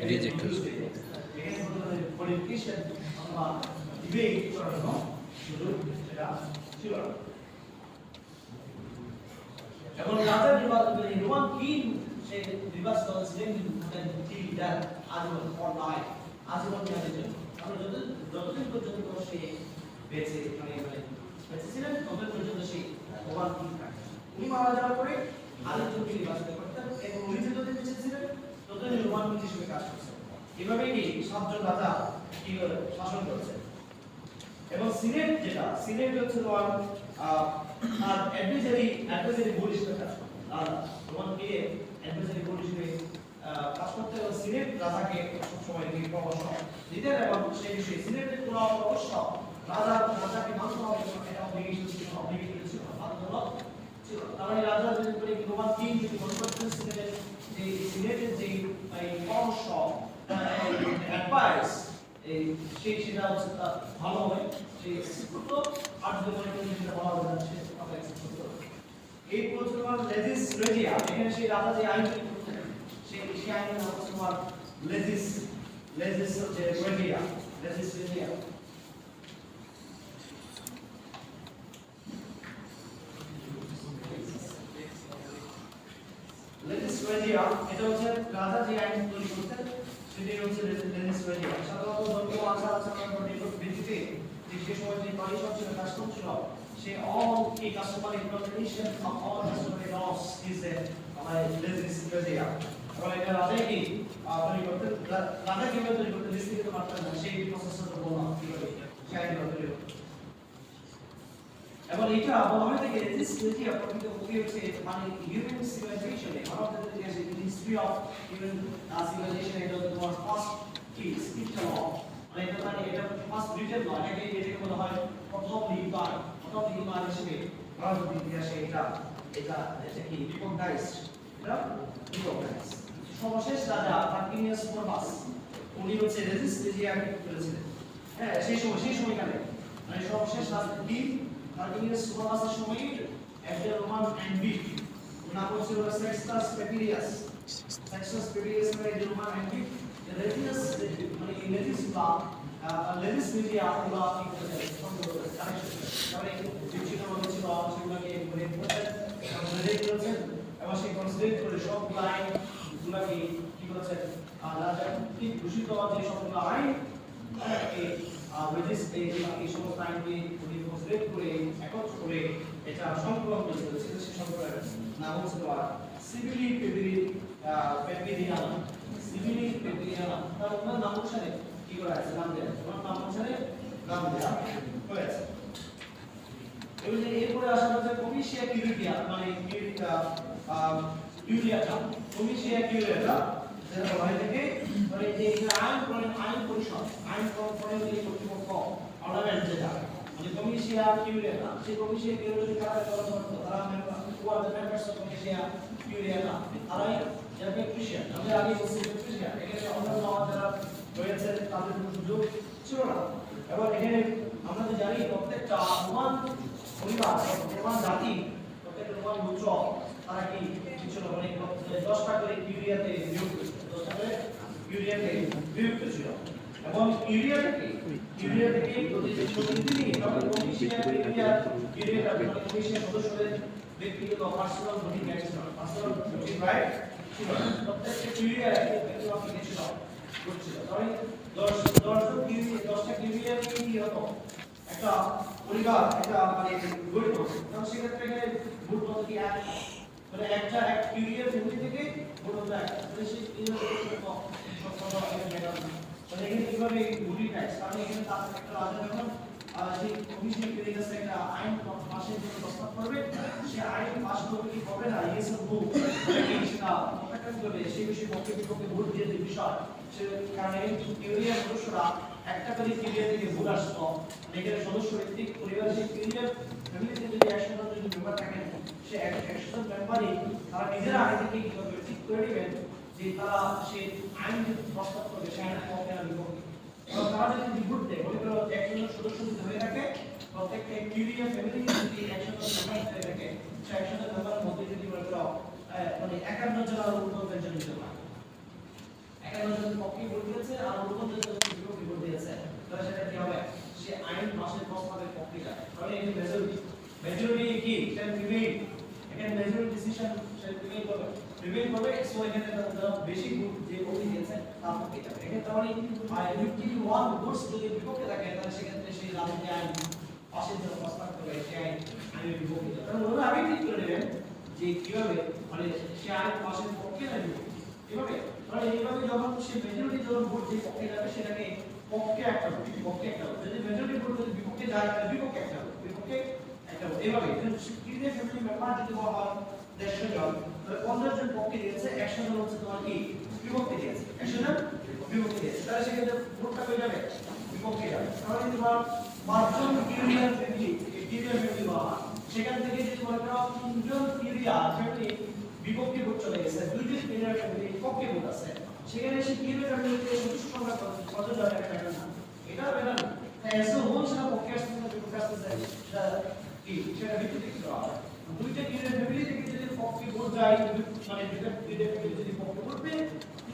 রিজেক্ট হবে এখানে কোনো কোয়ালিফিকেশন অথবা ডিবেট করার জন্য সুযোগ সেটা ছিল না এবং রাজার রোমান কিং সে নির্বাচন ছিলেন কি লিডার আজীবন ফর লাইফ আজীবন মেয়াদের জন্য আমরা যতদিন পর্যন্ত সে বেঁচে বেঁচে ছিলেন ততদিন পর্যন্ত সে রোমান কিং থাকতেন উনি মারা যাওয়ার পরে আরেকজনকে নির্বাচন করতেন এবং উনি যতদিন বেঁচে ছিলেন ততদিন রোমান কিং হিসেবে কাজ করছেন এভাবে কি সাতজন রাজা কি শাসন করেছেন এবং সিনেট যেটা সিনেট হচ্ছে রোমান আর অ্যাডভাইজারি বোর্ড হিসেবে কাজ করে রোমান কে অ্যাডভাইজারি বোর্ড হিসেবে কাজ করতে এবং সিনেট রাজাকে সবসময় কি পরামর্শ দিতেন এবং সেই বিষয়ে সিনেটের কোনো পরামর্শ রাজাকে মানতে হবে এটা অব্লিগেশন ছিল বাধ্যতামূলক ছিল তার মানে রাজা যদি করে রোমান কিং যদি মনে করতেন সিনেটের যে পরামর্শ অ্যাডভাইস সেটা হচ্ছে ভালো হবে সেই এক্সেপ্ট আর যদি মনে করেন যেটা ভালো হবে না সেটা এক্সেপ্ট করতে হবে এই প্রথমবার লেজিসলেটিয়া এখানে সেই রাজা যে আইন করতেন সেই আইনের নাম হচ্ছে তোমার লেজিসলেটিয়া এটা হচ্ছে রাজা যে আইন তৈরি করতেন সেটাই হচ্ছে লেজিসলেটিয়া সাধারণত ধর্মীয় আচার আচরণের ভিত্তিতে যে সময় যে পরিষদ ছিল কাস্টম ছিল সে all the customary implementation of all customary laws is a legislature এবং এটা রাজা কি তৈরি করতেন রাজা কিভাবে তৈরি করতেন বিস্তারিত পারতেন না সেই প্রসেসটা বললাম কিভাবে সেই আইনটা তৈরি করতেন এবং এটা বলা হয় যে legislature প্রকৃতপক্ষে হচ্ছে মানে হিউম্যান সিভিলাইজেশনে ভারতের ইতিহাসে হিস্ট্রি অফ হিউম্যান সিভিলাইজেশন এটা হচ্ছে তোমার ফার্স্ট কি স্ক্রিপ্টার ল মানে এটা ফার্স্ট রিটেন ল এটাকে বলা হয় প্রথম লিখিত হিসেবে ভারতের ইতিহাসে এটা কি রিকগনাইজড সর্বশেষ রাজা টার্কিনিয়াস ফোরবাস উনি হচ্ছে লেজিসলেটিয়া করেছিলেন হ্যাঁ সেই সময়কালে মানে সর্বশেষ রাজা কি টার্কিনিয়াস ফোরবাসের সময় একটা রোমান অ্যাম্বিট নাম ছিল সেক্সটাস পেপিরিয়াস মানে রোমান অ্যাম্বিট লেজিস মানে লেজিসলা লেজিসলেটিয়া হলো কি বলতে তাহলে বিভিন্ন মধ্যে ছিল সেগুলোকে রেড করেছেন এবং সেই কনসিডার করে সব লাইন গুলাকে কি করেছেন রাজা কি ঘোষিত যে সবগুলো আইন এই সমস্ত আইনকে উনি কনসিডার করে একত্র করে এটা সংকলন করেছিল সেই সংকলনের নাম হচ্ছে সিভিলি পেপিরিয়ানা তার ওনার নাম অনুসারে কি করা আছে নাম দেওয়া ওনার নাম অনুসারে নাম দেওয়া হয়েছে এরপরে আসা হচ্ছে কমিশিয়া কিউরিয়া মানে কিউরিয়াটা কমিশিয়া কিউরিয়াটা যেটা বলা হয় থাকে মানে যে আইন পরিষদ আইন প্রণয়ন কর্তৃপক্ষ পার্লামেন্ট যেটা মানে কমিশিয়া কিউরিয়াটা সেই কমিশিয়া কিউরিয়াটা কারা তদন্ত করতো তারা ওয়ার দ্য মেম্বারস অফ কমিশিয়া কিউরিয়াটা তারাই যারা পেট্রিশিয়ান আমরা আগে বলছি পেট্রিশিয়ান এখানে অন্যান্য যারা রয়েছে তাদের কোনো সুযোগ ছিল না এবং এখানে আমরা তো জানি প্রত্যেকটা রোমান পরিবার রোমান জাতি প্রত্যেক রোমান গোত্র তারা কি ছিল মানে 10টা করে ইউরিয়াতে বিভক্ত ছিল 10টা করে ইউরিয়াতে বিভক্ত ছিল এবং ইউরিয়া থেকে প্রতিদিনই যখন কমিশনের ইউরিয়াটা কমিশনের সদস্যদের ব্যক্তিগত পার্সোনাল ভোটিং রাইট ছিল পার্সোনাল ভোটিং রাইট ছিল প্রত্যেকটা ইউরিয়া একটি অ্যাপ্লিকেশন করছিল তাহলে 10টা ইউরিয়া কি হতো একটা পরিবার একটা মানে গঠিত তখন সেক্ষেত্রে এখানে ভোট পদ্ধতি এক মানে একটা এক ইউরিয়া ফ্যামিলি থেকে ভোট হতো একটা তাহলে সেই মানে এখানে কিভাবে ভোটিং রাইটস কারণ এখানে তার একটা রাজা যখন যে কমিশন পেয়ে গেছে একটা আইন পাশের জন্য প্রস্তাব করবে সে আইন পাস করবে কি হবে না ইয়েস অর নো সেটা প্রকাশ করবে সেই বিষয়ে পক্ষে বিপক্ষে ভোট দিয়ে যে বিষয় সে কারণে ইউরিয়ার সদস্যরা একটা করে ইউরিয়া থেকে ভোট আসতো এখানে সদস্য ভিত্তিক পরিবার যে ইউরিয়ার ফ্যামিলিতে যদি 100 জন যদি মেম্বার থাকেন সে 100 জন মেম্বারই তারা নিজেরা আগে থেকে কি করবে ঠিক করে নেবেন যে তারা সে আইন প্রস্তাব করবে সেই আইন পক্ষে না বিপক্ষে এবং তারা যদি ভোট দেয় মনে করো 100 জন সদস্য যদি ধরে রাখে প্রত্যেকটা ইউরিয়া ফ্যামিলি যদি 100 জন মেম্বার ধরে রাখে সেই 100 জন মেম্বারের মধ্যে যদি মনে করো মানে 51 জন আর উপরে জন নিতে পারে 51 জন পক্ষে ভোট দিয়েছে আর উপরে জন বিপক্ষে ভোট দিয়েছে তাহলে সেটা কি হবে সে আইন পাশের প্রস্তাবের পক্ষে যায় তাহলে এই মেজরিটি কি সেটা প্রিভেইল এখানে মেজরিটি ডিসিশন সেটা প্রিভেইল হবে সো এখানে বেশি ভোট যে পক্ষে দিয়েছে তার পক্ষে যাবে এখানে তাহলে 51 ভোটস যদি বিপক্ষে থাকে তাহলে সেক্ষেত্রে সেই রাজনীতি আইন পাশের জন্য প্রস্তাব করবে সেই আইনের বিপক্ষে যাবে তাহলে ওরা আগে ঠিক করে নেবেন যে কিভাবে মানে সেই আইন পাশের পক্ষে না বিপক্ষে এভাবে মানে এইভাবে যখন সে মেজরিটি যখন ভোট যে পক্ষে যাবে সেটাকে পক্ষে একটা ভোট বিপক্ষে একটা ভোট যদি মেজরিটি ভোট যদি বিপক্ষে যায় তাহলে বিপক্ষে একটা ভোট বিপক্ষে একটা ভোট এইভাবে কিনে ফ্যামিলি মেম্বার যদি হয় 150 জন তাহলে 50 জন পক্ষে দিয়েছে 100 জন হচ্ছে তোমার কি বিপক্ষে দিয়েছে 100 জন বিপক্ষে দিয়েছে তাহলে সেক্ষেত্রে ভোটটা হয়ে যাবে বিপক্ষে যাবে তাহলে তোমার 5 জন ইউনিয়ন ফ্যামিলি বাবা সেখান থেকে যদি মনে করো 3 জন ইউরিয়া ফ্যামিলি বিপক্ষে ভোট চলে গেছে 2 জন ইউরিয়া ফ্যামিলি পক্ষে ভোট আছে সেখানে সে ইউরিয়া ফ্যামিলিতে সদস্য সংখ্যা কত জন টাকা না এটা হবে না এজ এ হোল সেটা পক্ষে আসছে না বিপক্ষে আসছে সেটা কি সেটা ভিত্তিতে কি করা হয় দুইটা ইউরিয়া ফ্যামিলি থেকে যদি পক্ষে ভোট যায় মানে দুইটা ফ্যামিলি যদি পক্ষে ভোট পেয়ে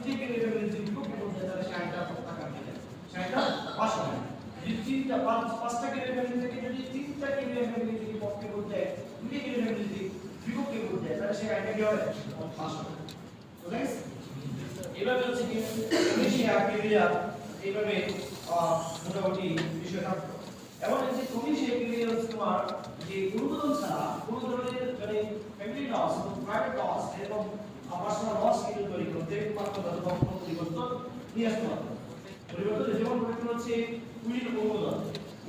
তিনটা ইউরিয়া ফ্যামিলি যদি বিপক্ষে ভোট যায় তাহলে সেটা টাকা মিলে যায় সেটা পাস হবে যদি তিনটা পাঁচটা ইউরিয়া ফ্যামিলি থেকে যদি তিনটা ইউরিয়া ফ্যামিলি যদি পক্ষে ভোট দেয় দুইটা ইউরিয়া ফ্যামিলি যদি বিপক্ষে ভোট দেয় তাহলে সেটা কি হবে পাস হবে তো গাইস এভাবে হচ্ছে কি কমিশিয়া ইউরিয়া এইভাবে মোটামুটি বিষয় থাকতো এবং এই যে কমিশিয়া ইউরিয়া হচ্ছে তোমার যে অনুমোদন ছাড়া কোনো ধরনের মানে ফ্যামিলি লস প্রাইভেট লস এবং পার্সোনাল লস কিন্তু তৈরি করতে মাত্র কোনো পরিবর্তন নিয়ে আসতে পারতো পরিবর্তন যেমন পরিবর্তন হচ্ছে উইল অনুমোদন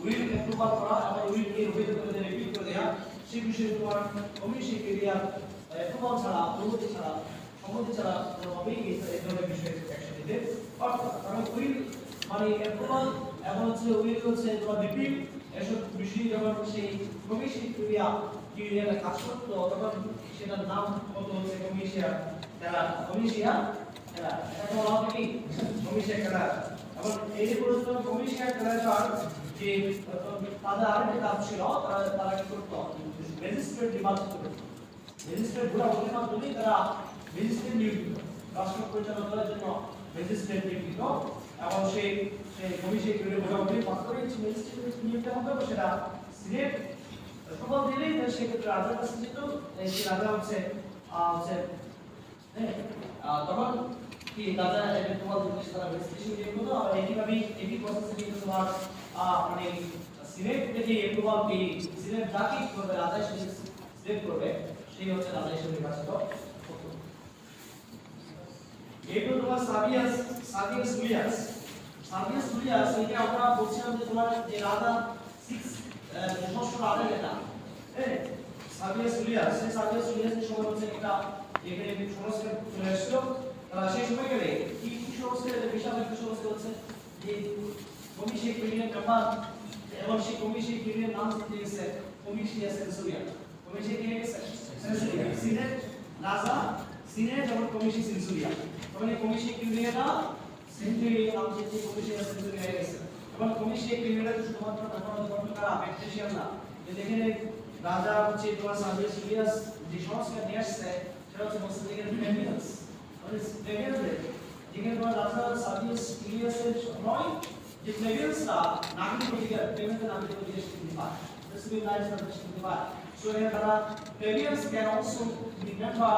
উইল অ্যাপ্রুভাল করা এবং উইল এর উপরে করে রিপিট করে দেয়া সেই বিষয়ে তোমার কমিশিয়া ইউরিয়া অ্যাপ্রুভাল ছাড়া অনুমতি ছাড়া সম্মতি ছাড়া কোনোভাবেই এই ধরনের বিষয়ে অ্যাকশন নিতে পারতো না কারণ উইল মানে অ্যাপ্রুভাল এবং হচ্ছে উইল হচ্ছে তোমার রিপিট এসব বিষয় যখন সেই কমিশন ইউরিয়ার কাজ করতো তখন সেটার নাম কত হচ্ছে কমিশিয়া এটা বলা হবে কি কমিশিয়া খেলা এবং এই যে পুরো কমিশিয়া খেলাটার যে তাদের আরেকটা কাজ ছিল তারা কি করতো রেজিস্ট্রেড নির্বাচন করতো রেজিস্ট্রেড ভোটার ভোটের মাধ্যমে তারা রেজিস্ট্রেড নিয়োগ দিত রাষ্ট্র পরিচালনা করার জন্য রেজিস্ট্রেড নিয়োগ দিত এবং সেই কমিশন মোটামুটি পাত্রে রেজিস্ট্রেড নিয়োগটা হবে সেটা সিলেক্ট সকল দিলেই সেক্ষেত্রে রাজার কাছে যেত সেই রাজা হচ্ছে তখন কি রাজা এটা তোমার জিনিস তারা রেজিস্ট্রেশন নিয়োগ করতো আর একই প্রসেসে কিন্তু তোমার মানে সিলেক্ট থেকে অ্যাপ্রুভাল পেয়ে সিলেক্ট যাকে করবে রাজা সিলেক্ট করবে সেই হচ্ছে রাজা হিসেবে নির্বাচিত হতো এরপর তোমার সাবিয়াস জুলিয়াস এটা আমরা বলছিলাম যে তোমার যে রাজা 6 ষষ্ঠ রাজা যেটা হ্যাঁ সাবিয়াস জুলিয়াসের সময় হচ্ছে এটা এখানে সংস্কার চলে আসলো সেই সময় গেলে কি সংস্কার বিশাল একটা সংস্কার হচ্ছে যে কমিশন ইউনিয়ন মেম্বার এবং সেই কমিশন ইউনিয়ন নাম দিতে গেছে কমিশিয়া সেন্সুরিয়া কমিশন কি গেছে সেন্সুরিয়া সিনেট রাজা সিনেট এবং কমিশন সেন্সুরিয়া মানে কমিশন ইউনিয়নটা সেন্টুরিয়া নাম দিতে কমিশন সেন্সুরিয়া হয়ে গেছে এবং কমিশন ইউনিয়নটা শুধুমাত্র কারা পেট্রিশিয়ান না যে এখানে রাজা হচ্ছে তোমার সার্ভিস ইলিয়াস যে সংস্কার নিয়ে আসছে সেটা হচ্ছে বলছে যে প্লেবিয়ান্স মানে প্লেবিয়ানদের যেখানে তোমার রাজা সার্ভিস ইলিয়াসের নয় যে প্লেবিয়ান্সরা নাগরিক অধিকার প্লেবিয়ানদের নাগরিক অধিকার শিখতে পারে civilized পারে so here তারা plebeians can also remember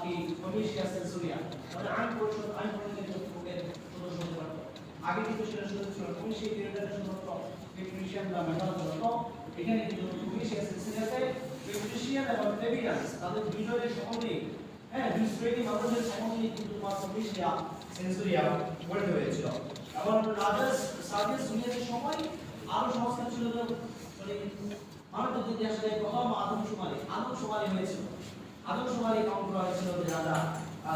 the Comitia Censoria মানে আইন পরিষদ আইন প্রণয়নের লোকের সদস্য হতে পারত আগে কিন্তু সেটা শুধু ছিল কমিশন পিরিয়ডের শুধুমাত্র পেট্রিশিয়ান বা মেম্বার হতো এখানে কিন্তু কমিশন সেন্সরিয়াতে পেট্রিশিয়ান এবং প্লেবিয়ান্স তাদের দুইজনের সমন্বয়ে হ্যাঁ দুই শ্রেণীর মানুষের সমন্বয়ে কিন্তু তোমার কমিশিয়া সেন্সরিয়া গঠিত হয়েছিল এবং রাজা সার্ভিস জুনিয়রের সময় আরো সংস্কার ছিল মানে মানব ইতিহাসে প্রথম আদমশুমারি হয়েছিল আদমশুমারি কাউন্ট করা হয়েছিল যে রাজা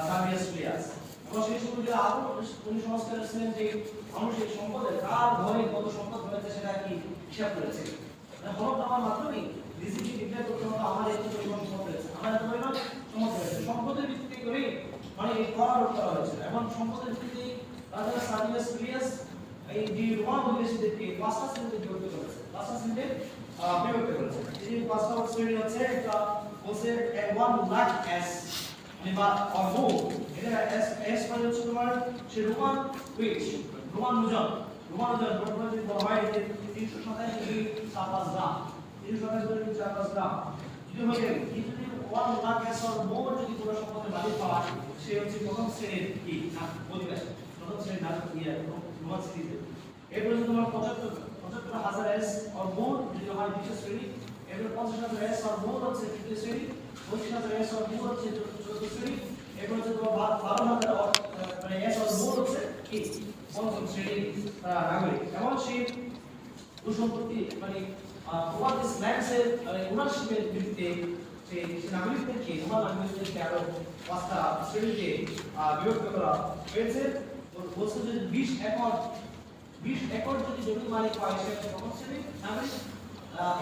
সার্ভিয়াস ইলিয়াস এবং সেই সময় আরো উনি সংস্কার ছিলেন যে মানুষের সম্পদের কার ঘরে কত সম্পদ রয়েছে সেটা কি হিসাব করেছে হলফনামার মাধ্যমে ডিসিপি ডিক্লেয়ার করতে হবে আমার এত পরিমাণ সম্পদ রয়েছে আমার এত পরিমাণ সম্পদ রয়েছে সম্পদের ভিত্তিতে করে মানে এই করা হয়েছিল এবং সম্পদের ভিত্তিতে রাজা সার্ভিয়াস ইলিয়াস এই যে রোমান অধিবাসীদেরকে পাঁচটা শ্রেণীতে বিভক্ত করেছে পাঁচটা শ্রেণীতে বিভক্ত করেছে এই পাঁচটা শ্রেণী হচ্ছে একটা বলছে one lakh s মানে বা অর্ধ এটা s মানে হচ্ছে তোমার সে রোমান ওয়েট রোমান ওজন বর্তমানে যদি বলা হয় যে 327 গ্রাম 327 গ্রাম যদি হয়ে যায় কিন্তু 1 lakh s or more যদি পুরো সম্পদের মালিক হয় সে হচ্ছে প্রথম শ্রেণীর কি অধিবাসী প্রথম শ্রেণীর নাগরিক রোমান সিটিজেন এরপর তোমার 75,000 এস or more যদি হয় দ্বিতীয় শ্রেণী এরপর 50,000 এস or more হচ্ছে তৃতীয় শ্রেণী 25,000 এস or more হচ্ছে চতুর্থ শ্রেণী এরপর হচ্ছে তোমার 12,000 মানে এস or more হচ্ছে কি পঞ্চম শ্রেণীর নাগরিক এবং সেই সম্পত্তি মানে ওভার দিস ল্যান্ডসের ওনারশিপের ভিত্তিতে সেই নাগরিকদেরকে রোমান নাগরিকদেরকে আরো পাঁচটা শ্রেণীতে বিভক্ত করা হয়েছে বলছে যে 20 একর যদি জমি মালিক হয় সে প্রথম শ্রেণীর নাগরিক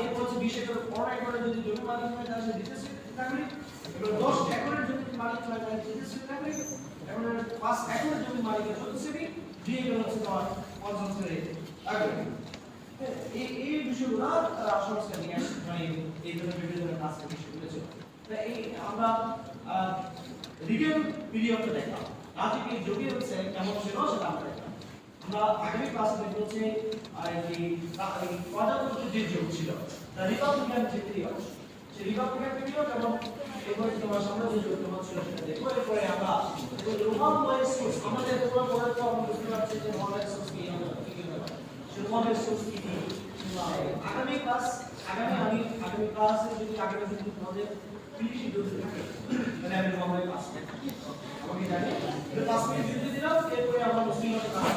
এরপর হচ্ছে 20 একর 15 একরের যদি জমি মালিক হয় তাহলে সে দ্বিতীয় শ্রেণীর নাগরিক এবার 10 একরের যদি মালিক হয় তাহলে তৃতীয় শ্রেণীর নাগরিক এবং 5 একরের জমি মালিক হয় চতুর্থ শ্রেণী 2 একর হচ্ছে তোমার পঞ্চম শ্রেণীর নাগরিক এই বিষয়গুলো সংস্কার নিয়ে মানে এই ধরনের বিভিন্ন কাজ বিষয় করেছে তাই এই আমরা রিগেল পিরিয়ডটা দেখলাম রাজকীয় যুগে হচ্ছে কেমন ছিল সেটা আমরা দেখলাম আমরা আগামী ক্লাসে দেখব যে এই প্রজাতন্ত্রের যে যুগ ছিল রিপাবলিকান যে পিরিয়ড সেই রিপাবলিকান পিরিয়ড এবং এরপরে তোমার সাম্রাজ্য যুগ কেমন ছিল সেটা দেখবো এরপরে আমরা রোমান সোর্স আমাদের পুরো পড়ার পর আমরা বুঝতে পারছি যে রোমান সোর্স কি হবে রোমান সোর্স কি আগামী ক্লাসে যদি আগামী দিন তোমাদের ফিনিশিং করতে থাকে তাহলে আমি রোমান ক্লাস আমাকে জানি 5 মিনিট যদি দিলাম এরপরে আমরা মুসলিম ক্লাস